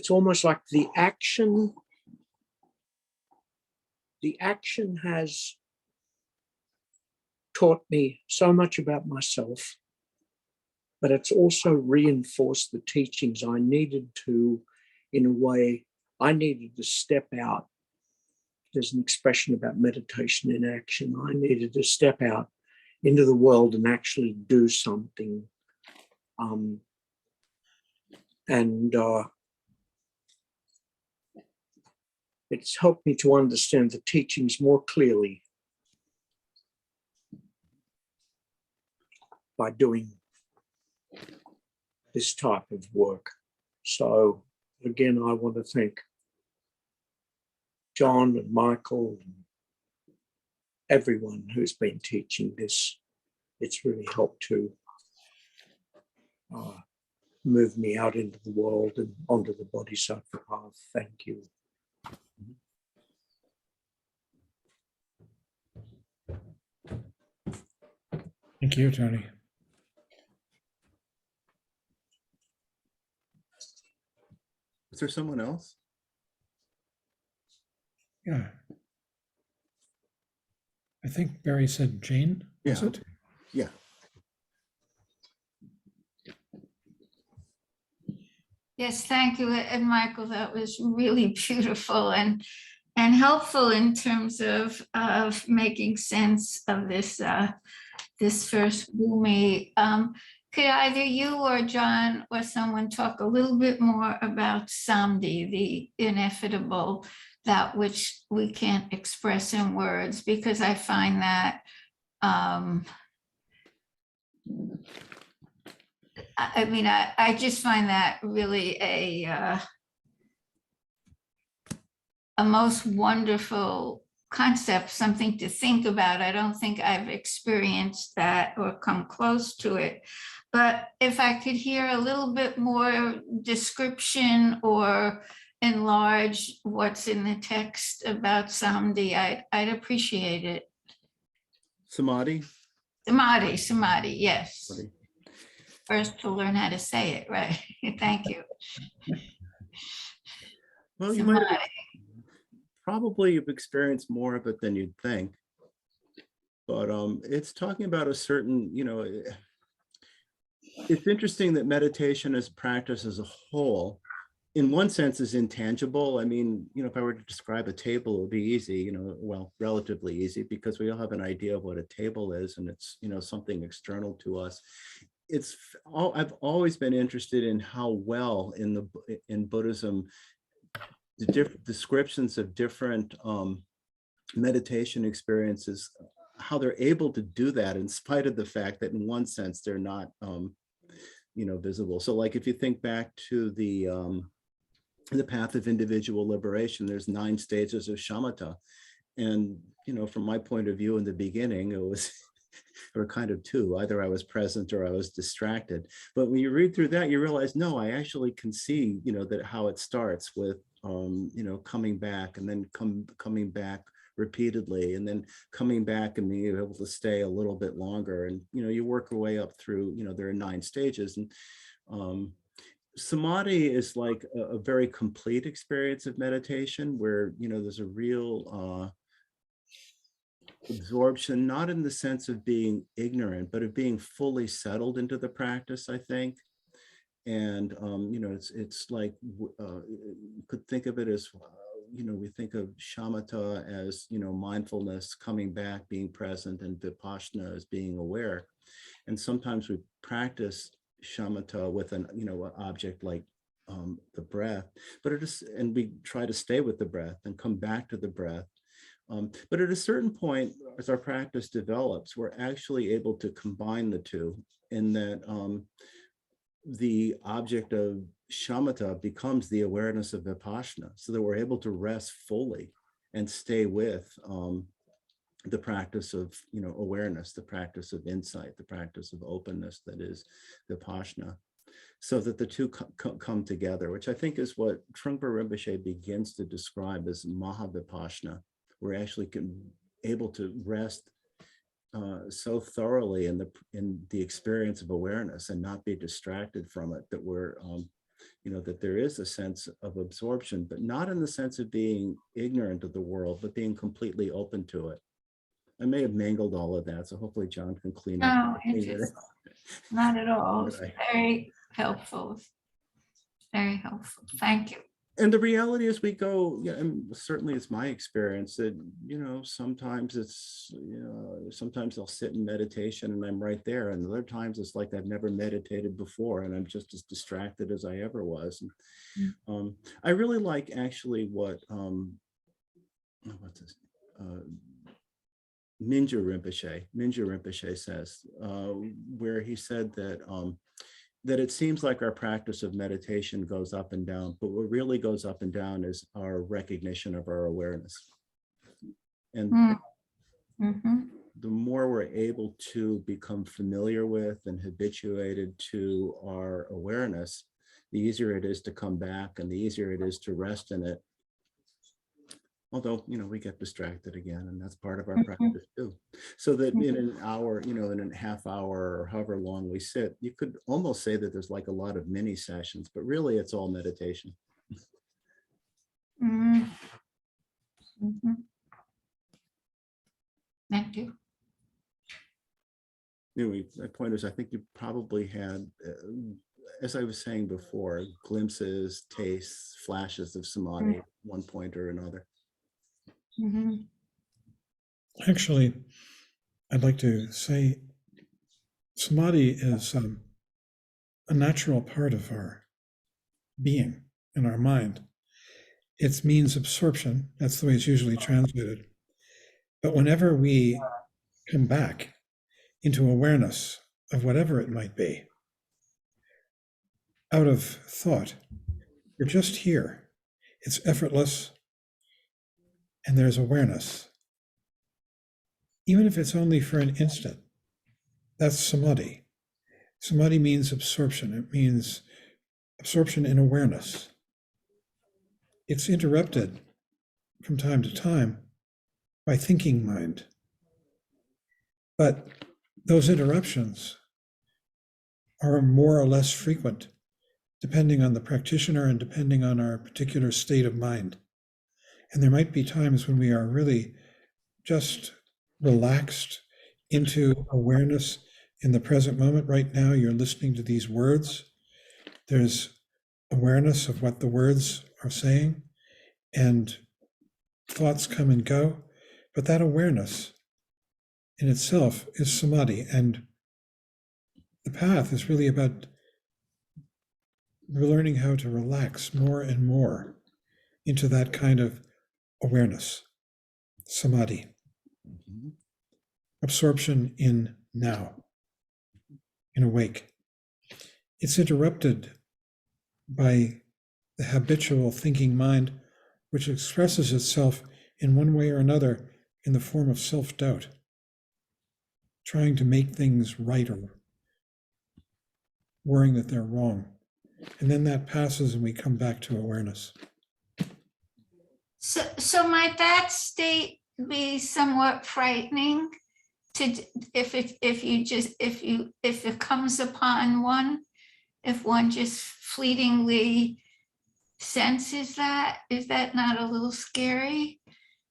almost like the action has taught me so much about myself, but it's also reinforced the teachings. I needed to step out. There's an expression about meditation in action. I needed to step out into the world and actually do something. It's helped me to understand the teachings more clearly by doing this type of work. So again, I want to thank John and Michael and everyone who's been teaching this. it's really helped to move me out into the world and onto the Bodhisattva path. Thank you. Thank you, Tony. Is there someone else? Yeah. I think Barry said Jane, is Yeah. it? Yeah. Yes, thank you. And Michael, that was really beautiful and helpful in terms of making sense of this this first Bhumi. Could either you or John or someone talk a little bit more about Samdhi, the ineffable, that which we can't express in words, because I find that I mean, I just find that really a most wonderful concept, something to think about. I don't think I've experienced that or come close to it. But if I could hear a little bit more description or enlarge what's in the text about Samdhi, I'd appreciate it. Samadhi? Samadhi, yes. Samadhi. First to learn how to say it, right? Thank you. Well, you might have Samadhi. probably have experienced more of it than you'd think. But it's talking about a certain, it's interesting that meditation as practice as a whole, in one sense, is intangible. I mean, if I were to describe a table, it would be easy, well, relatively easy, because we all have an idea of what a table is, and it's, something external to us. I've always been interested in how well in Buddhism, the different descriptions of different meditation experiences, how they're able to do that in spite of the fact that in one sense they're not visible. So like if you think back to the path of individual liberation, there's 9 stages of shamatha. And from my point of view in the beginning, there were kind of 2, either I was present or I was distracted. But when you read through that, you realize, no, I actually can see, that how it starts with, coming back and then coming back repeatedly, and then coming back and being able to stay a little bit longer. And, you work your way up through, there are 9 stages. And Samadhi is like a very complete experience of meditation where, there's a real absorption, not in the sense of being ignorant, but of being fully settled into the practice, I think. And, it's like, you could think of it as, we think of shamatha as, mindfulness, coming back, being present, and vipassana as being aware. And sometimes we practice shamatha with an object like the breath, and we try to stay with the breath and come back to the breath. But at a certain point, as our practice develops, we're actually able to combine the two, in that the object of shamatha becomes the awareness of vipassana, so that we're able to rest fully and stay with the practice of awareness, the practice of insight, the practice of openness that is vipassana, so that the two come together, which I think is what Trungpa Rinpoche begins to describe as Mahabhapashna. We're actually able to rest so thoroughly in the experience of awareness and not be distracted from it, that we're that there is a sense of absorption, but not in the sense of being ignorant of the world, but being completely open to it. I may have mangled all of that, so hopefully John can clean up. No, not at all. It's very helpful. Very helpful. Thank you. And the reality is we go, and certainly it's my experience that, sometimes it's, sometimes I'll sit in meditation and I'm right there. And other times it's like I've never meditated before and I'm just as distracted as I ever was. And, I really like actually what, what's this? Mingyur Rinpoche says, where he said that, that it seems like our practice of meditation goes up and down, but what really goes up and down is our recognition of our awareness. And the more we're able to become familiar with and habituated to our awareness, the easier it is to come back and the easier it is to rest in it. Although, we get distracted again, and that's part of our practice too. So that in an hour, in a half hour or however long we sit, you could almost say that there's like a lot of mini sessions, but really it's all meditation. Mhm. Mhm. Thank you. My point is, I think you probably had, as I was saying before, glimpses, tastes, flashes of samadhi at one point or another. Mhm. Actually, I'd like to say samadhi is a natural part of our being and our mind. It means absorption. That's the way it's usually translated. But whenever we come back into awareness of whatever it might be, out of thought, we're just here. It's effortless, and there's awareness. Even if it's only for an instant, that's samadhi. Samadhi means absorption. It means absorption in awareness. It's interrupted from time to time by thinking mind. But those interruptions are more or less frequent, depending on the practitioner and depending on our particular state of mind. And there might be times when we are really just relaxed into awareness in the present moment. Right now, you're listening to these words. There's awareness of what the words are saying, and thoughts come and go. But that awareness in itself is samadhi. And the path is really about learning how to relax more and more into that kind of awareness, samadhi, absorption in now, in awake. It's interrupted by the habitual thinking mind, which expresses itself in one way or another in the form of self-doubt, trying to make things right or worrying that they're wrong. And then that passes and we come back to awareness. So might that state be somewhat frightening if it comes upon one, if one just fleetingly senses that? Is that not a little scary?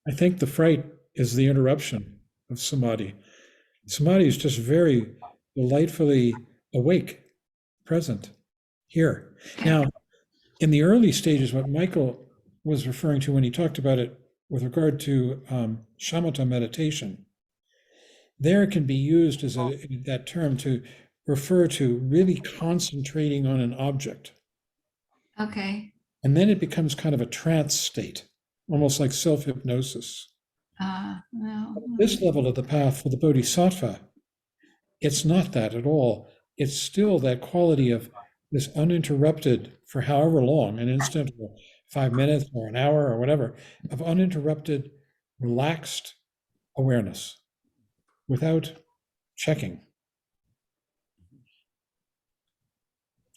I think the fright is the interruption of samadhi. Samadhi is just very delightfully awake, present, here. Now, in the early stages, what Michael was referring to when he talked about it with regard to shamatha meditation, there it can be used as that term to refer to really concentrating on an object. Okay. And then it becomes kind of a trance state, almost like self-hypnosis. No. This level of the path for the Bodhisattva, it's not that at all. It's still that quality of this uninterrupted, for however long, an instant or 5 minutes or an hour or whatever, of uninterrupted, relaxed awareness without checking.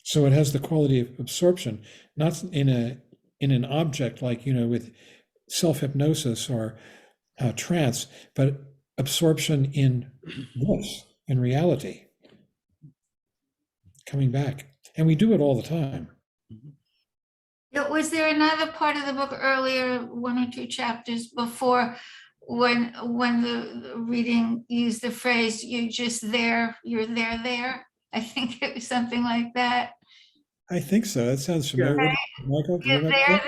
So it has the quality of absorption, not in an object like, with self-hypnosis or trance, but absorption in this, in reality, coming back. And we do it all the time. Was there another part of the book earlier, 1 or 2 chapters before, when the reading used the phrase, you're there? I think it was something like that. I think so. That sounds familiar. Right. Michael, do you You're remember that?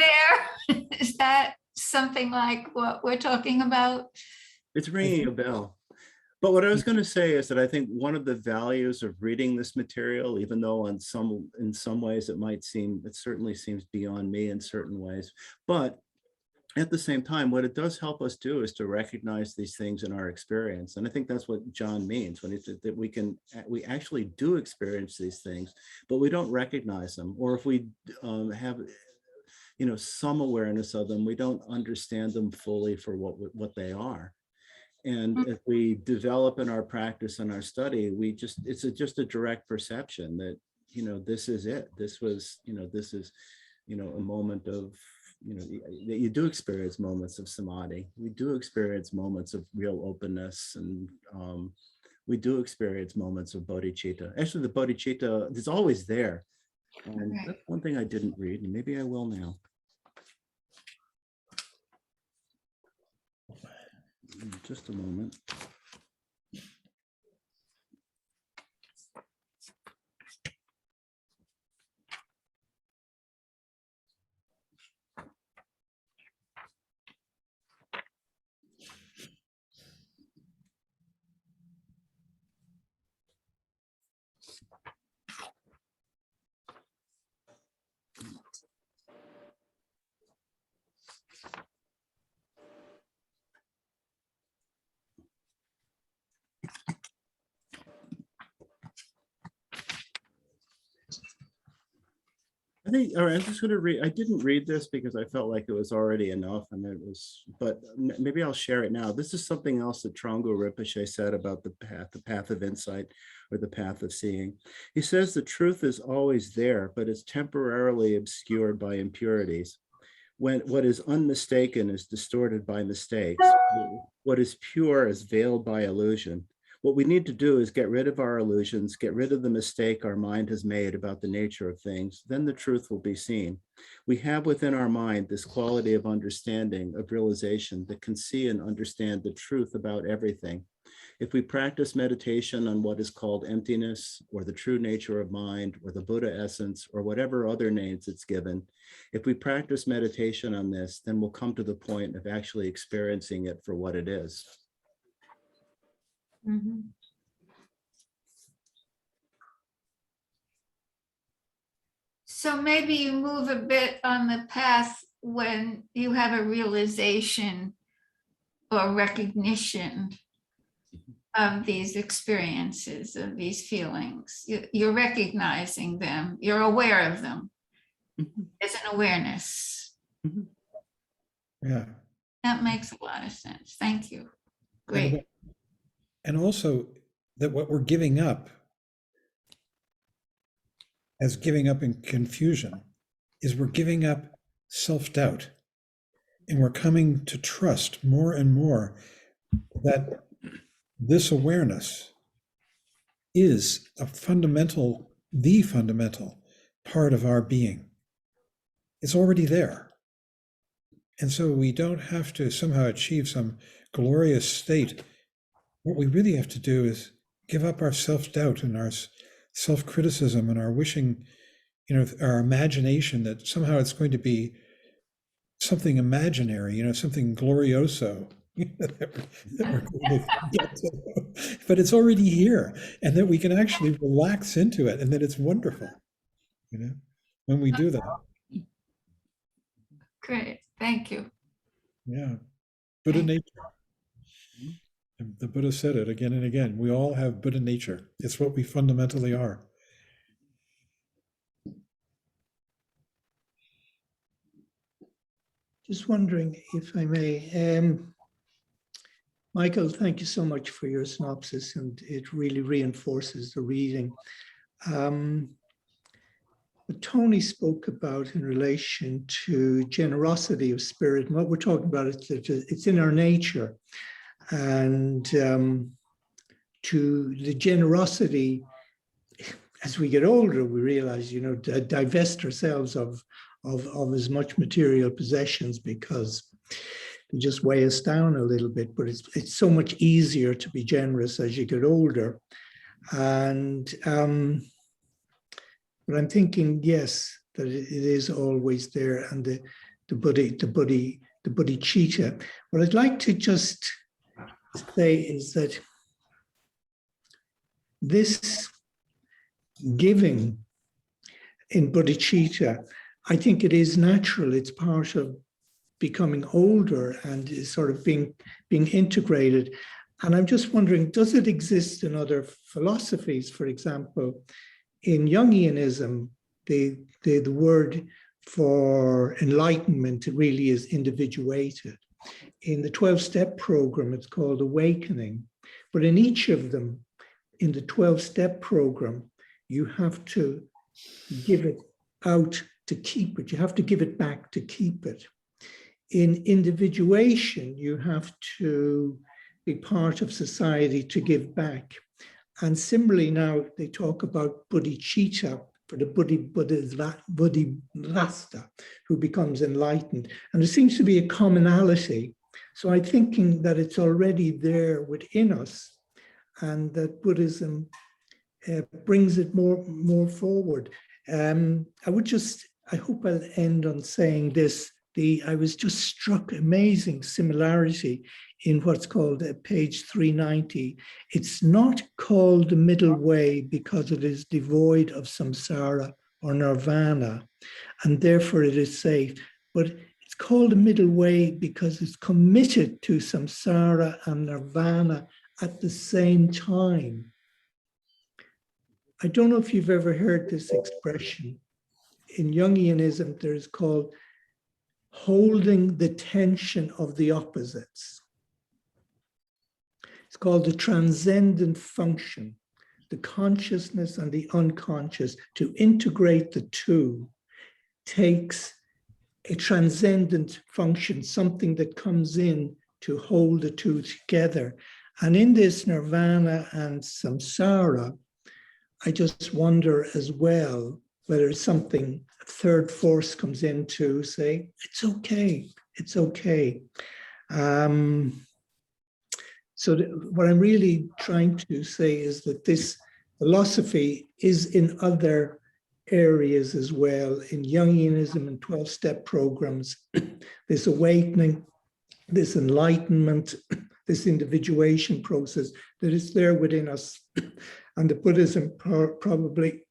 there. Is that something like what we're talking about? It's ringing a bell. But what I was going to say is that I think one of the values of reading this material, even though in some ways it certainly seems beyond me in certain ways, but at the same time, what it does help us do is to recognize these things in our experience. And I think that's what John means when he said that we actually do experience these things, but we don't recognize them. Or if we have some awareness of them, we don't understand them fully for what they are. And if we develop in our practice and our study, it's just a direct perception that, this is it. This was, this is, a moment of, that you do experience moments of samadhi. We do experience moments of real openness, and we do experience moments of bodhicitta. Actually, the bodhicitta is always there. And that's one thing I didn't read, and maybe I will now. Just a moment. I'm just going to read. I didn't read this because I felt like it was already enough, and but maybe I'll share it now. This is something else that Trungpa Rinpoche said about the path of insight, or the path of seeing. He says the truth is always there, but it's temporarily obscured by impurities. When what is unmistaken is distorted by mistakes, what is pure is veiled by illusion. What we need to do is get rid of our illusions, get rid of the mistake our mind has made about the nature of things, then the truth will be seen. We have within our mind this quality of understanding, of realization, that can see and understand the truth about everything. If we practice meditation on what is called emptiness, or the true nature of mind, or the Buddha essence, or whatever other names it's given, if we practice meditation on this, then we'll come to the point of actually experiencing it for what it is. Mm-hmm. So maybe you move a bit on the path when you have a realization or recognition of these experiences, of these feelings. You're recognizing them, you're aware of them. It's an awareness. Yeah. That makes a lot of sense. Thank you. Great. And also that what we're giving up as giving up in confusion is we're giving up self-doubt, and we're coming to trust more and more that this awareness is the fundamental part of our being. It's already there. And so we don't have to somehow achieve some glorious state. What we really have to do is give up our self-doubt and our self-criticism and our wishing, our imagination that somehow it's going to be something imaginary, something glorioso that we're going to get to. But it's already here, and that we can actually relax into it, and that it's wonderful, when we do that. Great. Thank you. Yeah. Buddha nature. The Buddha said it again and again. We all have Buddha nature. It's what we fundamentally are. Just wondering if I may, Michael, thank you so much for your synopsis, and it really reinforces the reading. What Tony spoke about in relation to generosity of spirit, and what we're talking about is that it's in our nature, and to the generosity, as we get older, we realize, divest ourselves of as much material possessions because they just weigh us down a little bit, but it's so much easier to be generous as you get older. And but I'm thinking, yes, that it is always there, and the bodhicitta. What I'd like to just say is that this giving in bodhicitta, I think it is natural. It's part of becoming older and is sort of being integrated. And I'm just wondering, does it exist in other philosophies? For example, in Jungianism, the word for enlightenment really is individuated. In the 12-step program, it's called Awakening. But in each of them, in the 12-step program, you have to give it out to keep it. You have to give it back to keep it. In individuation, you have to be part of society to give back. And similarly now, they talk about bodhicitta for the Bodhisattva, who becomes enlightened. And there seems to be a commonality. So I'm thinking that it's already there within us, and that Buddhism brings it more forward. I hope I'll end on saying this. I was just struck, amazing similarity in what's called page 390. It's not called the middle way because it is devoid of samsara or nirvana, and therefore it is safe. But it's called the middle way because it's committed to samsara and nirvana at the same time. I don't know if you've ever heard this expression. In Jungianism, there's called holding the tension of the opposites. It's called the transcendent function, the consciousness and the unconscious. To integrate the two takes a transcendent function, something that comes in to hold the two together. And in this nirvana and samsara, I just wonder as well whether something, a third force comes in to say, it's okay, it's okay. So what I'm really trying to say is that this philosophy is in other areas as well, in Jungianism and 12-step programs, this awakening, this enlightenment, this individuation process that is there within us. And the Buddhism probably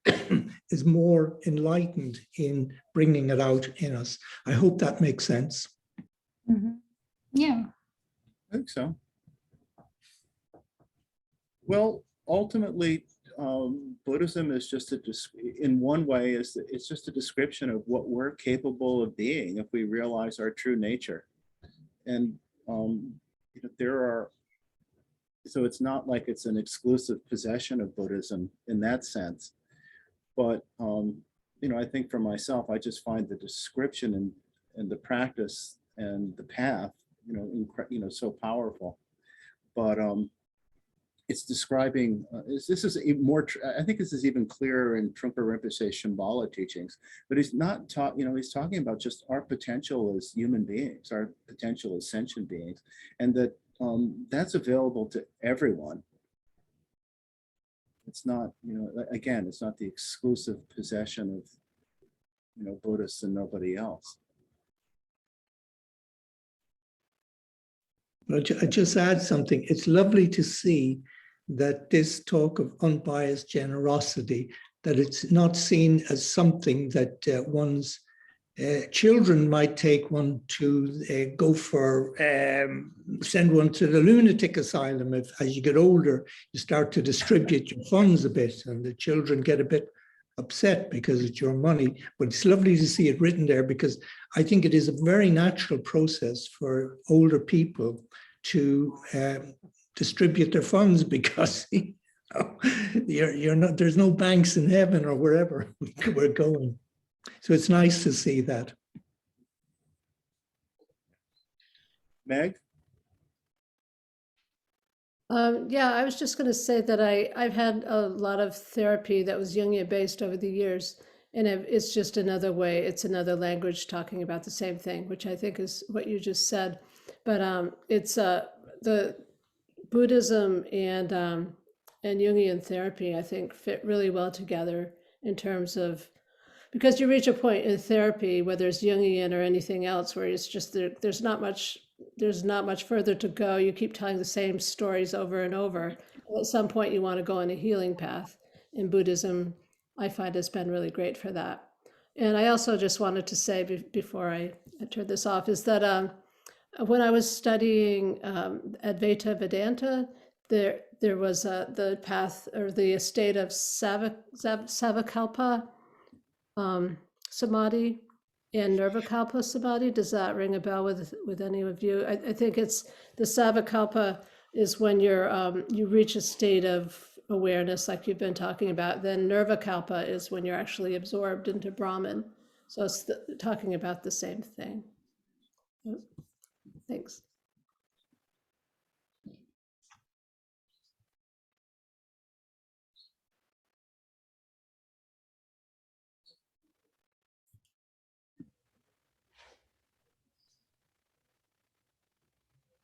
is more enlightened in bringing it out in us. I hope that makes sense. Mhm. Yeah. I think so. Well, ultimately, Buddhism is just in one way, it's just a description of what we're capable of being if we realize our true nature. And so it's not like it's an exclusive possession of Buddhism in that sense. But I think for myself, I just find the description and the practice and the path, so powerful. But it's describing, this is more, I think this is even clearer in Trungpa Rinpoche's Shambhala teachings, but he's not taught, he's talking about just our potential as human beings, our potential as sentient beings, and that that's available to everyone. It's not, again, it's not the exclusive possession of, Buddhists and nobody else. I just add something. It's lovely to see that this talk of unbiased generosity, that it's not seen as something that one's children might take one to go for, send one to the lunatic asylum. If as you get older, you start to distribute your funds a bit and the children get a bit upset because it's your money. But it's lovely to see it written there, because I think it is a very natural process for older people to distribute their funds, because you're not, there's no banks in heaven or wherever we're going. So it's nice to see that. Meg? Yeah, I was just going to say that I've had a lot of therapy that was Jungian based over the years, and it's just another way, it's another language talking about the same thing, which I think is what you just said. But it's the Buddhism and Jungian therapy, I think, fit really well together in terms of, because you reach a point in therapy, whether it's Jungian or anything else, where it's just there's not much further to go. You keep telling the same stories over and over. At some point, you want to go on a healing path. In Buddhism, I find it's been really great for that. And I also just wanted to say before I turn this off is that when I was studying Advaita Vedanta, there was the path or the state of Savakalpa samadhi, and Nirvikalpa Samadhi. Does that ring a bell with any of you? I think it's the Savikalpa is when you reach a state of awareness like you've been talking about. Then Nirvikalpa is when you're actually absorbed into Brahman. So it's talking about the same thing. Thanks.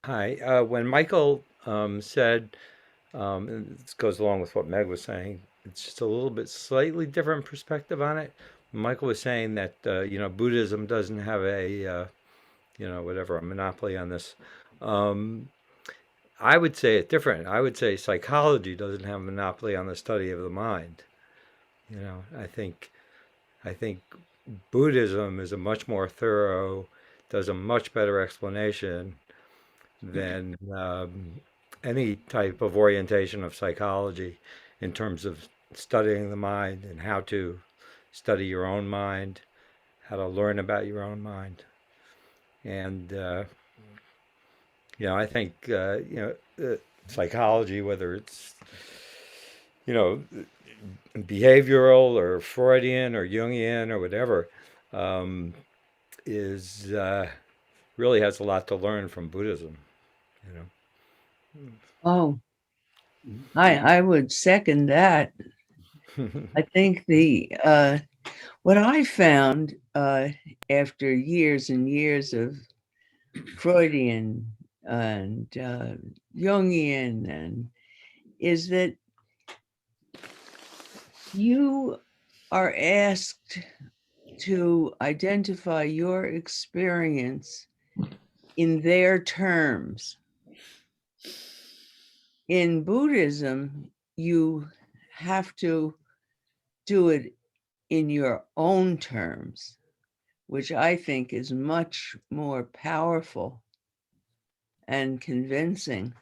Hi. When Michael said, and this goes along with what Meg was saying, it's just a little bit slightly different perspective on it. Michael was saying that Buddhism doesn't have a a monopoly on this. I would say it different. I would say psychology doesn't have a monopoly on the study of the mind. I think Buddhism is a much more thorough, does a much better explanation than any type of orientation of psychology in terms of studying the mind and how to study your own mind, how to learn about your own mind. And, I think, psychology, whether it's, you know, behavioral or Freudian or Jungian or whatever, is really has a lot to learn from Buddhism, Oh, I would second that. I think what I found after years and years of Freudian and Jungian is that you are asked to identify your experience in their terms. In Buddhism, you have to do it in your own terms, which I think is much more powerful and convincing.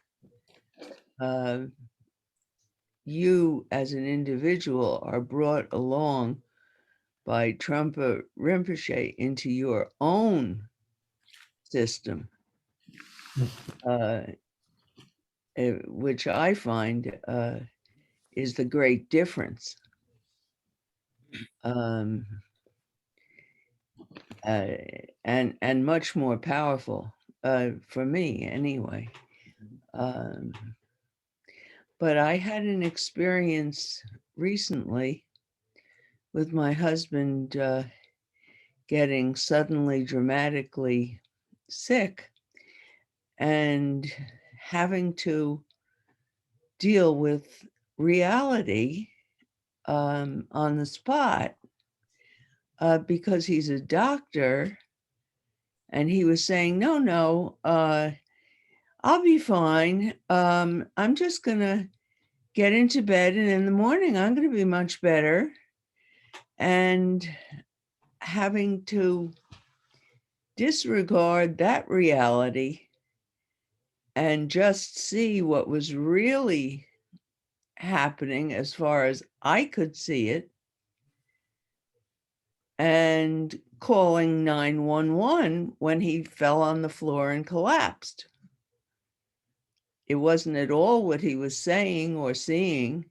You as an individual are brought along by Trungpa Rinpoche into your own system, which I find is the great difference. And much more powerful for me anyway. But I had an experience recently with my husband getting suddenly dramatically sick and having to deal with reality on the spot because he's a doctor, and he was saying, no, I'll be fine. I'm just gonna get into bed, and in the morning I'm gonna be much better. And having to disregard that reality and just see what was really happening as far as I could see it, and calling 911 when he fell on the floor and collapsed. It wasn't at all what he was saying or seeing,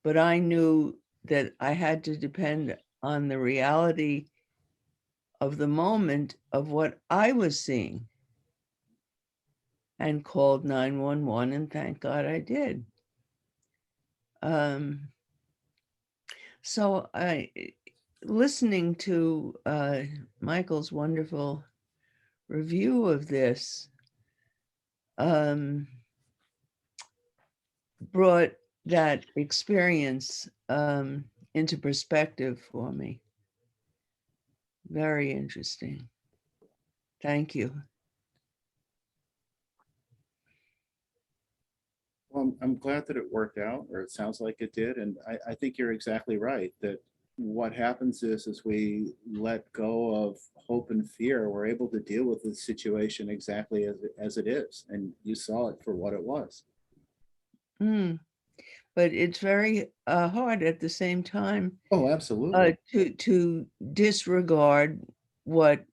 but I knew that I had to depend on the reality of the moment of what I was seeing, and called 911, and thank God I did. So listening to Michael's wonderful review of this brought that experience into perspective for me. Very interesting. Thank you. Well, I'm glad that it worked out, or it sounds like it did. And I think you're exactly right, that what happens is, as we let go of hope and fear, we're able to deal with the situation exactly as it is. And you saw it for what it was. But but it's very hard at the same time Oh, absolutely. to disregard what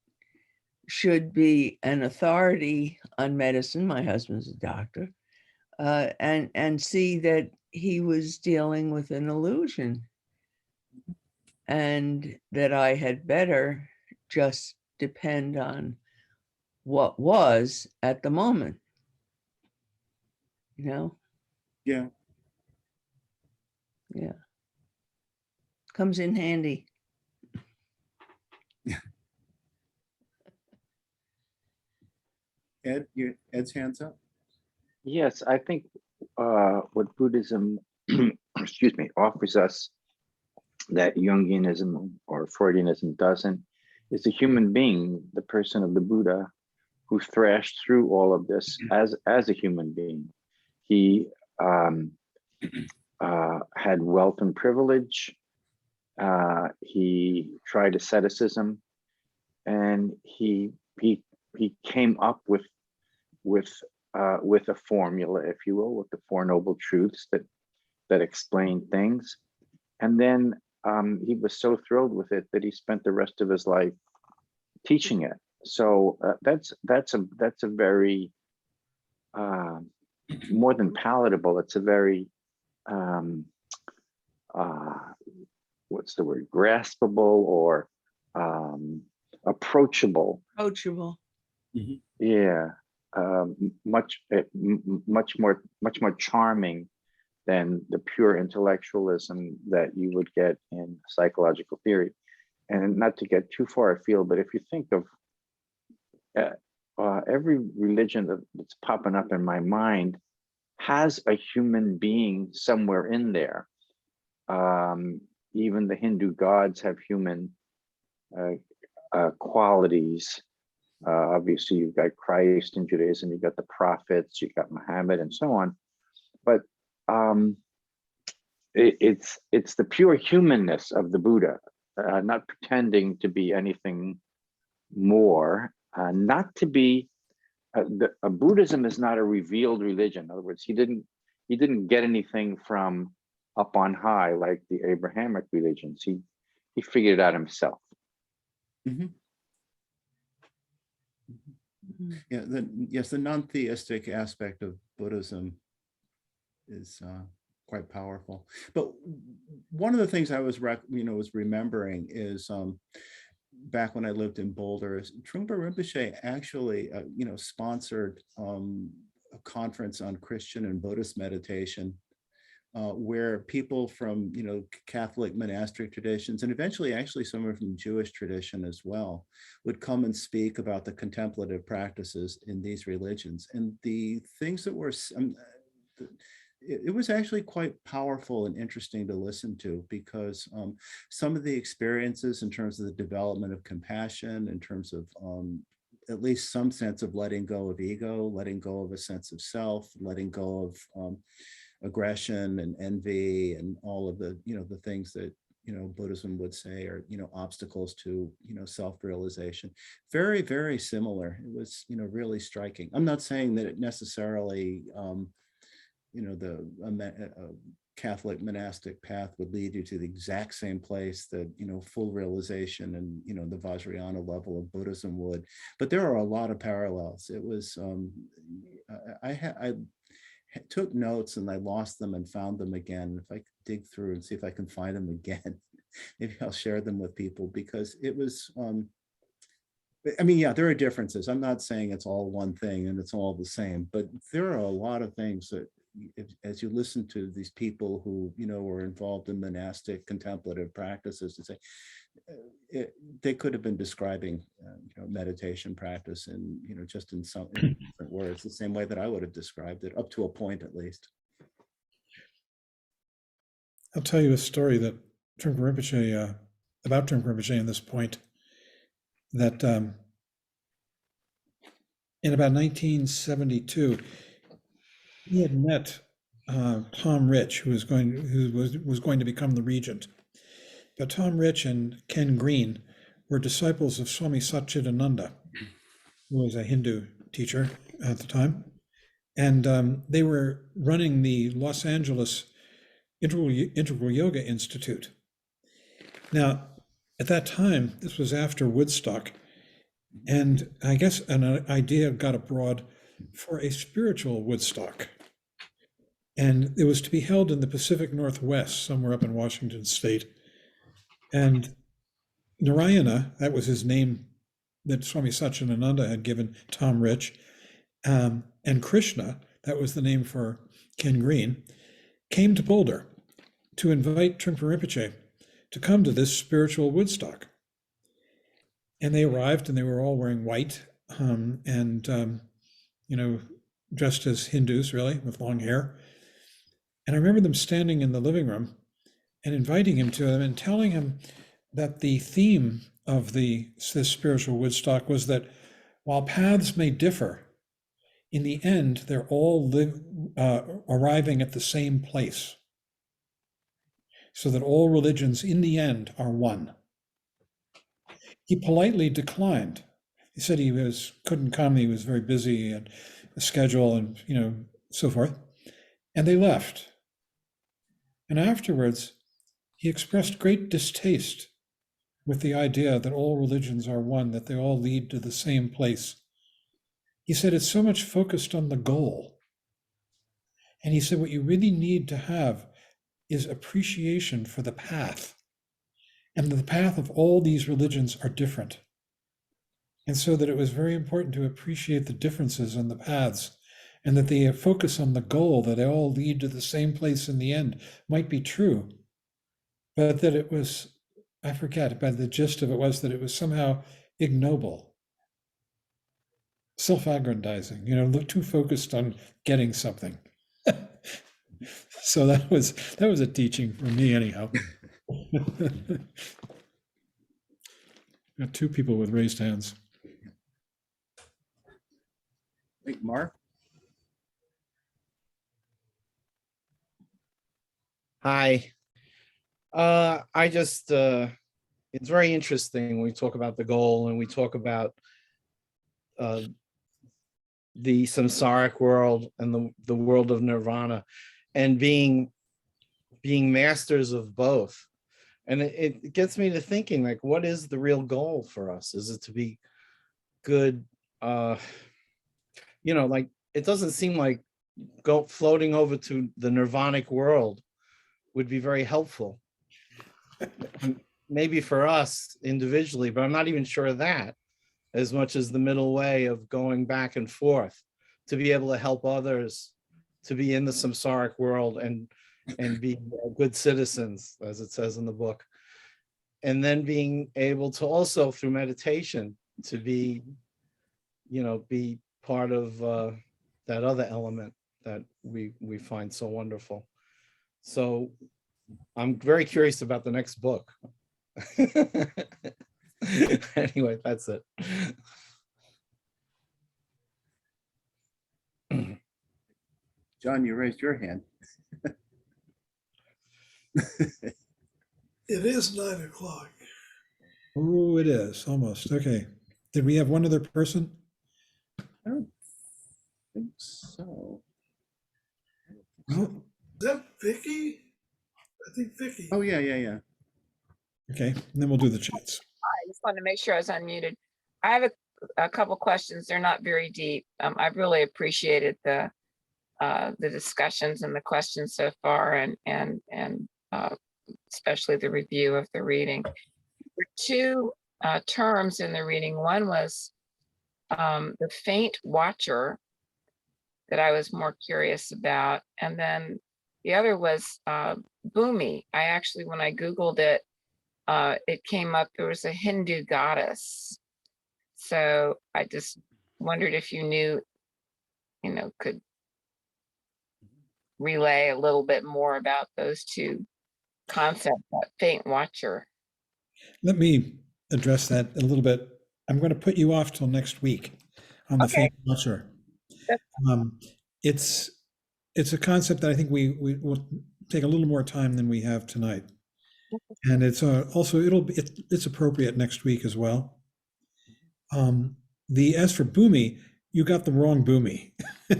should be an authority on medicine. My husband's a doctor, and see that he was dealing with an illusion, and that I had better just depend on what was at the moment, you know? Yeah. Yeah. Comes in handy. Ed's hands up. Yes, I think what Buddhism, excuse me, offers us that Jungianism or Freudianism doesn't is a human being, the person of the Buddha, who thrashed through all of this as a human being. He had wealth and privilege. He tried asceticism, and he came up with a formula, if you will, with the Four Noble Truths that explain things. And then he was so thrilled with it that he spent the rest of his life teaching it. So that's a very more than palatable. It's a very what's the word? Graspable or approachable. Approachable. Yeah, much more charming than the pure intellectualism that you would get in psychological theory. And not to get too far afield, but if you think of every religion that's popping up in my mind has a human being somewhere in there. Even the Hindu gods have human qualities. Obviously, you've got Christ in Judaism, you've got the prophets, you've got Muhammad, and so on. But it's the pure humanness of the Buddha, not pretending to be anything more, not to be. Buddhism is not a revealed religion. In other words, he didn't get anything from up on high like the Abrahamic religions. He figured it out himself. Mm-hmm. Yeah, the non-theistic aspect of Buddhism is quite powerful. But one of the things I was remembering is back when I lived in Boulder, Trungpa Rinpoche actually sponsored a conference on Christian and Buddhist meditation, where people from Catholic monastic traditions, and eventually actually someone from Jewish tradition as well, would come and speak about the contemplative practices in these religions. And the things that were it was actually quite powerful and interesting to listen to, because some of the experiences in terms of the development of compassion, in terms of at least some sense of letting go of ego, letting go of a sense of self, letting go of aggression and envy, and all of the the things that Buddhism would say are obstacles to self-realization. Very, very similar. It was really striking. I'm not saying that it necessarily the Catholic monastic path would lead you to the exact same place that full realization and the Vajrayana level of Buddhism would, but there are a lot of parallels. It was I took notes and I lost them and found them again. If I could dig through and see if I can find them again, maybe I'll share them with people, because it was I mean, yeah, there are differences. I'm not saying it's all one thing and it's all the same, but there are a lot of things that as you listen to these people who were involved in monastic contemplative practices, to say they could have been describing meditation practice in just in some different words, the same way that I would have described it, up to a point at least. I'll tell you a story that Trungpa Rinpoche about Trungpa Rinpoche on this point, that in about 1972 he had met Tom Rich, who was going to become the regent. But Tom Rich and Ken Green were disciples of Swami Satchidananda, who was a Hindu teacher at the time. And they were running the Los Angeles Integral Yoga Institute. Now, at that time, this was after Woodstock, and I guess an idea got abroad for a spiritual Woodstock. And it was to be held in the Pacific Northwest, somewhere up in Washington State. And Narayana, that was his name that Swami Satchidananda had given Tom Rich, and Krishna, that was the name for Ken Green, came to Boulder to invite Trungpa Rinpoche to come to this spiritual Woodstock. And they arrived and they were all wearing white and, dressed as Hindus, really, with long hair. And I remember them standing in the living room and inviting him to them and telling him that the theme of this spiritual Woodstock was that while paths may differ, in the end, they're all arriving at the same place. So that all religions in the end are one. He politely declined. He said he couldn't come, he was very busy and a schedule and so forth. And they left. And afterwards, he expressed great distaste with the idea that all religions are one, that they all lead to the same place. He said it's so much focused on the goal. And he said what you really need to have is appreciation for the path. And the path of all these religions are different. And so that it was very important to appreciate the differences in the paths, and that the focus on the goal, that they all lead to the same place in the end, might be true. But that it was, I forget, but the gist of it was that it was somehow ignoble, self-aggrandizing, too focused on getting something. So that was a teaching for me anyhow. Got two people with raised hands. Wait, Mark? Hi. I just, it's very interesting when we talk about the goal and we talk about the samsaric world and the world of nirvana, and being masters of both. And it gets me to thinking, like, what is the real goal for us? Is it to be good? Like, it doesn't seem like floating over to the nirvanic world would be very helpful. Maybe for us individually, but I'm not even sure of that, as much as the middle way of going back and forth to be able to help others to be in the samsaric world and be good citizens, as it says in the book. And then being able to also, through meditation, to be part of that other element that we find so wonderful. So I'm very curious about the next book. Anyway, that's it. John, you raised your hand. It is 9 o'clock. Oh, it is almost. Okay. Did we have one other person? I don't think so. No. Is that Vicky? I think Vicky. Oh, yeah. Okay, and then we'll do the chats. I just wanted to make sure I was unmuted. I have a couple questions. They're not very deep. I've really appreciated the discussions and the questions so far, and especially the review of the reading. There were two terms in the reading. One was the faint watcher that I was more curious about, and then the other was Bhumi. I actually, when I Googled it, it came up, there was a Hindu goddess. So I just wondered if you knew, could relay a little bit more about those two concepts, that faint watcher. Let me address that a little bit. I'm going to put you off till next week on the faint watcher. It's a concept that I think we will take a little more time than we have tonight. And it's also, it's appropriate next week as well. As for Bhumi, you got the wrong Bhumi. Yeah,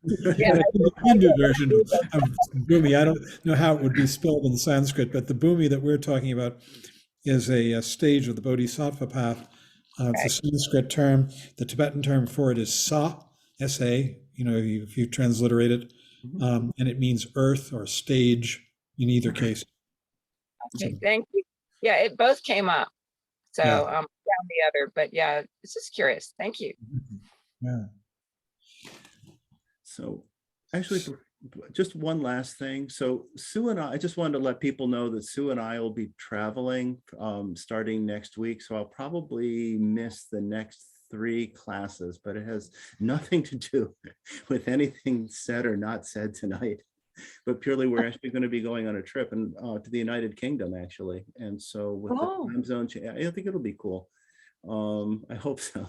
The Hindu version of Bhumi, I don't know how it would be spelled in Sanskrit, but the Bhumi that we're talking about is a stage of the Bodhisattva path. It's a Sanskrit term. The Tibetan term for it is Sa, S-A, if you transliterate it, and it means earth or stage in either case. okay, thank you. Yeah, it both came up. So Yeah. down the other, but yeah, it's just curious. Thank you. Yeah. So actually, just one last thing. So Sue and I just wanted to let people know that Sue and I will be traveling starting next week. So I'll probably miss the next 3 classes, but it has nothing to do with anything said or not said tonight. But purely, we're actually going to be going on a trip and to the United Kingdom, actually. And so with the time zone change, I think it'll be cool. I hope so.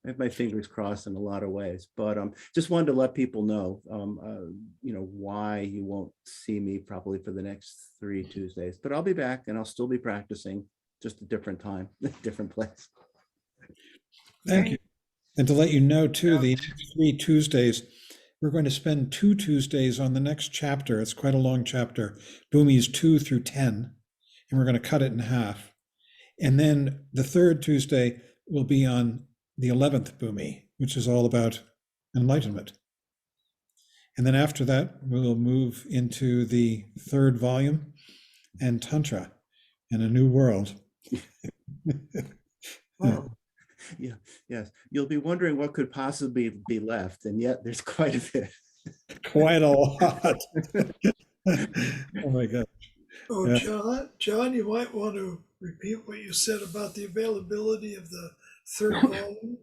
I have my fingers crossed in a lot of ways, but just wanted to let people know, why you won't see me probably for the next 3 Tuesdays. But I'll be back and I'll still be practicing, just a different time, different place. Thank you. And to let you know too, the next 3 Tuesdays, we're going to spend 2 Tuesdays on the next chapter. It's quite a long chapter, Bhumi's 2 through 10, and we're going to cut it in half. And then the 3rd Tuesday will be on the 11th Bhumi, which is all about enlightenment. And then after that, we'll move into the 3rd volume and Tantra and a new world. Yeah, yes. You'll be wondering what could possibly be left, and yet there's quite a bit. Quite a lot. Oh my God. Oh, Yeah. John, you might want to repeat what you said about the availability of the 3rd volume.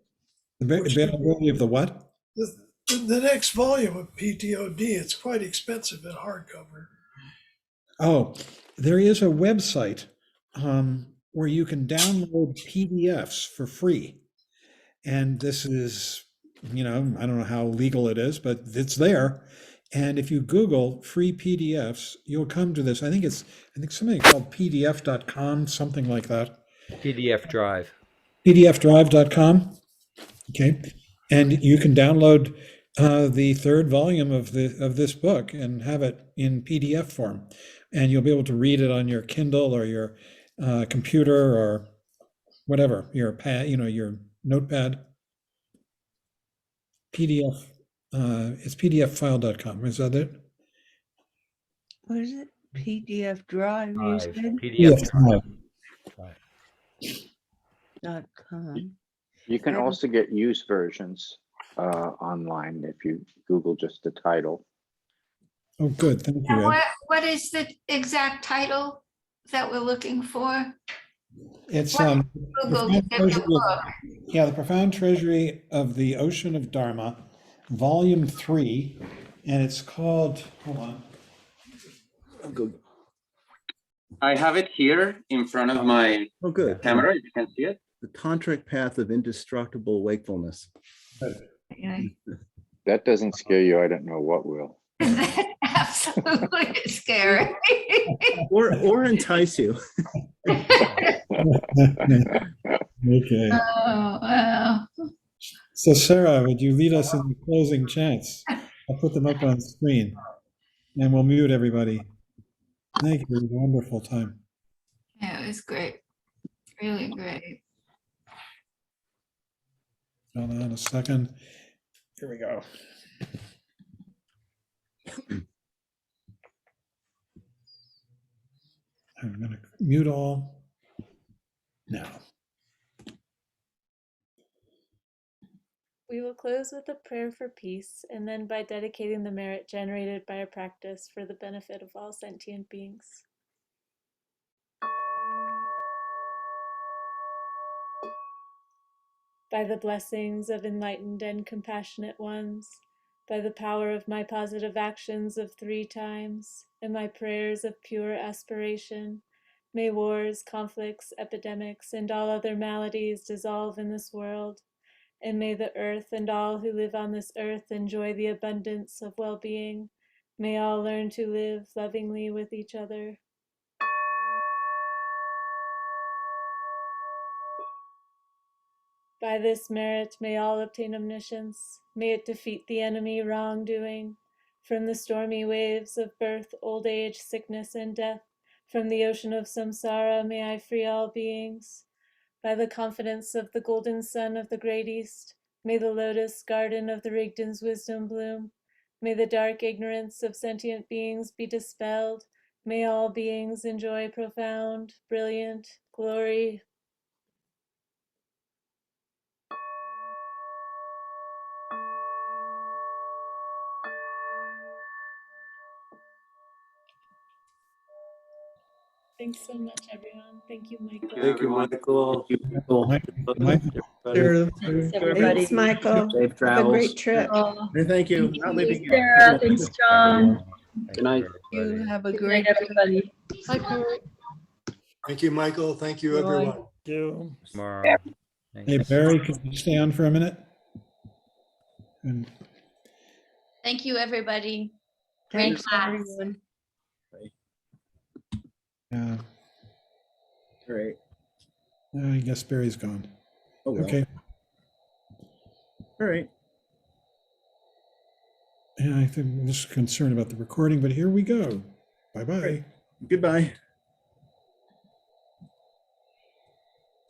The availability of the what? The next volume of PTOD, it's quite expensive in hardcover. Oh, there is a website where you can download PDFs for free. And this is, I don't know how legal it is, but it's there. And if you Google free PDFs, you'll come to this. I think something called pdf.com, something like that. PDF Drive. pdfdrive.com. Okay. And you can download the 3rd volume of this book and have it in PDF form. And you'll be able to read it on your Kindle or your computer or whatever, your pad, your notepad. PDF, it's pdffile.com. Is that it? What is it? PDF Drive, you said? PDF Drive. .com. You can also get used versions online if you Google just the title. Oh, good. Thank you, And Ed. what is the exact title that we're looking for? It's Google to Profound get the Treasury book. the Profound Treasury of the Ocean of Dharma, Volume 3, and it's called, hold on. I have it here in front of my Oh, good. camera. You can see it. The Tantric Path of Indestructible Wakefulness. Okay. That doesn't scare you, I don't know what will. Absolutely scary. Or entice you. Okay. Oh, wow. So Sarah, would you lead us in the closing chants? I'll put them up on screen and we'll mute everybody. Thank you. It was a wonderful time. Yeah, it was great. Really great. Hold on a second. Here we go. I'm going to mute all now. We will close with a prayer for peace, and then by dedicating the merit generated by our practice for the benefit of all sentient beings. By the blessings of enlightened and compassionate ones, by the power of my positive actions of 3 times, and my prayers of pure aspiration, may wars, conflicts, epidemics, and all other maladies dissolve in this world, and may the earth and all who live on this earth enjoy the abundance of well-being. May all learn to live lovingly with each other. By this merit may all obtain omniscience. May it defeat the enemy wrongdoing. From the stormy waves of birth, old age, sickness, and death, from the ocean of samsara, may I free all beings. By the confidence of the golden sun of the great east, may the lotus garden of the Rigdon's wisdom bloom. May the dark ignorance of sentient beings be dispelled. May all beings enjoy profound, brilliant glory. Thanks so much, everyone. Thank you, Michael. Thank you, Michael. Sarah, Thanks, Sarah. everybody. Thanks, Michael. Safe Have a travels. great trip. Thank you. Not leaving you. Sarah. Thanks, John. Good night. You have a Good great night, everybody. Hi, Kurt. Thank you, Michael. Thank you, everyone. Tomorrow. Hey, Barry, can you stay on for a minute? And Thank you, everybody. Great Thanks, class. everyone. All right. I guess Barry's gone. Oh, well. Okay. All right. Yeah, I think I'm just concerned about the recording, but here we go. Bye-bye. Goodbye.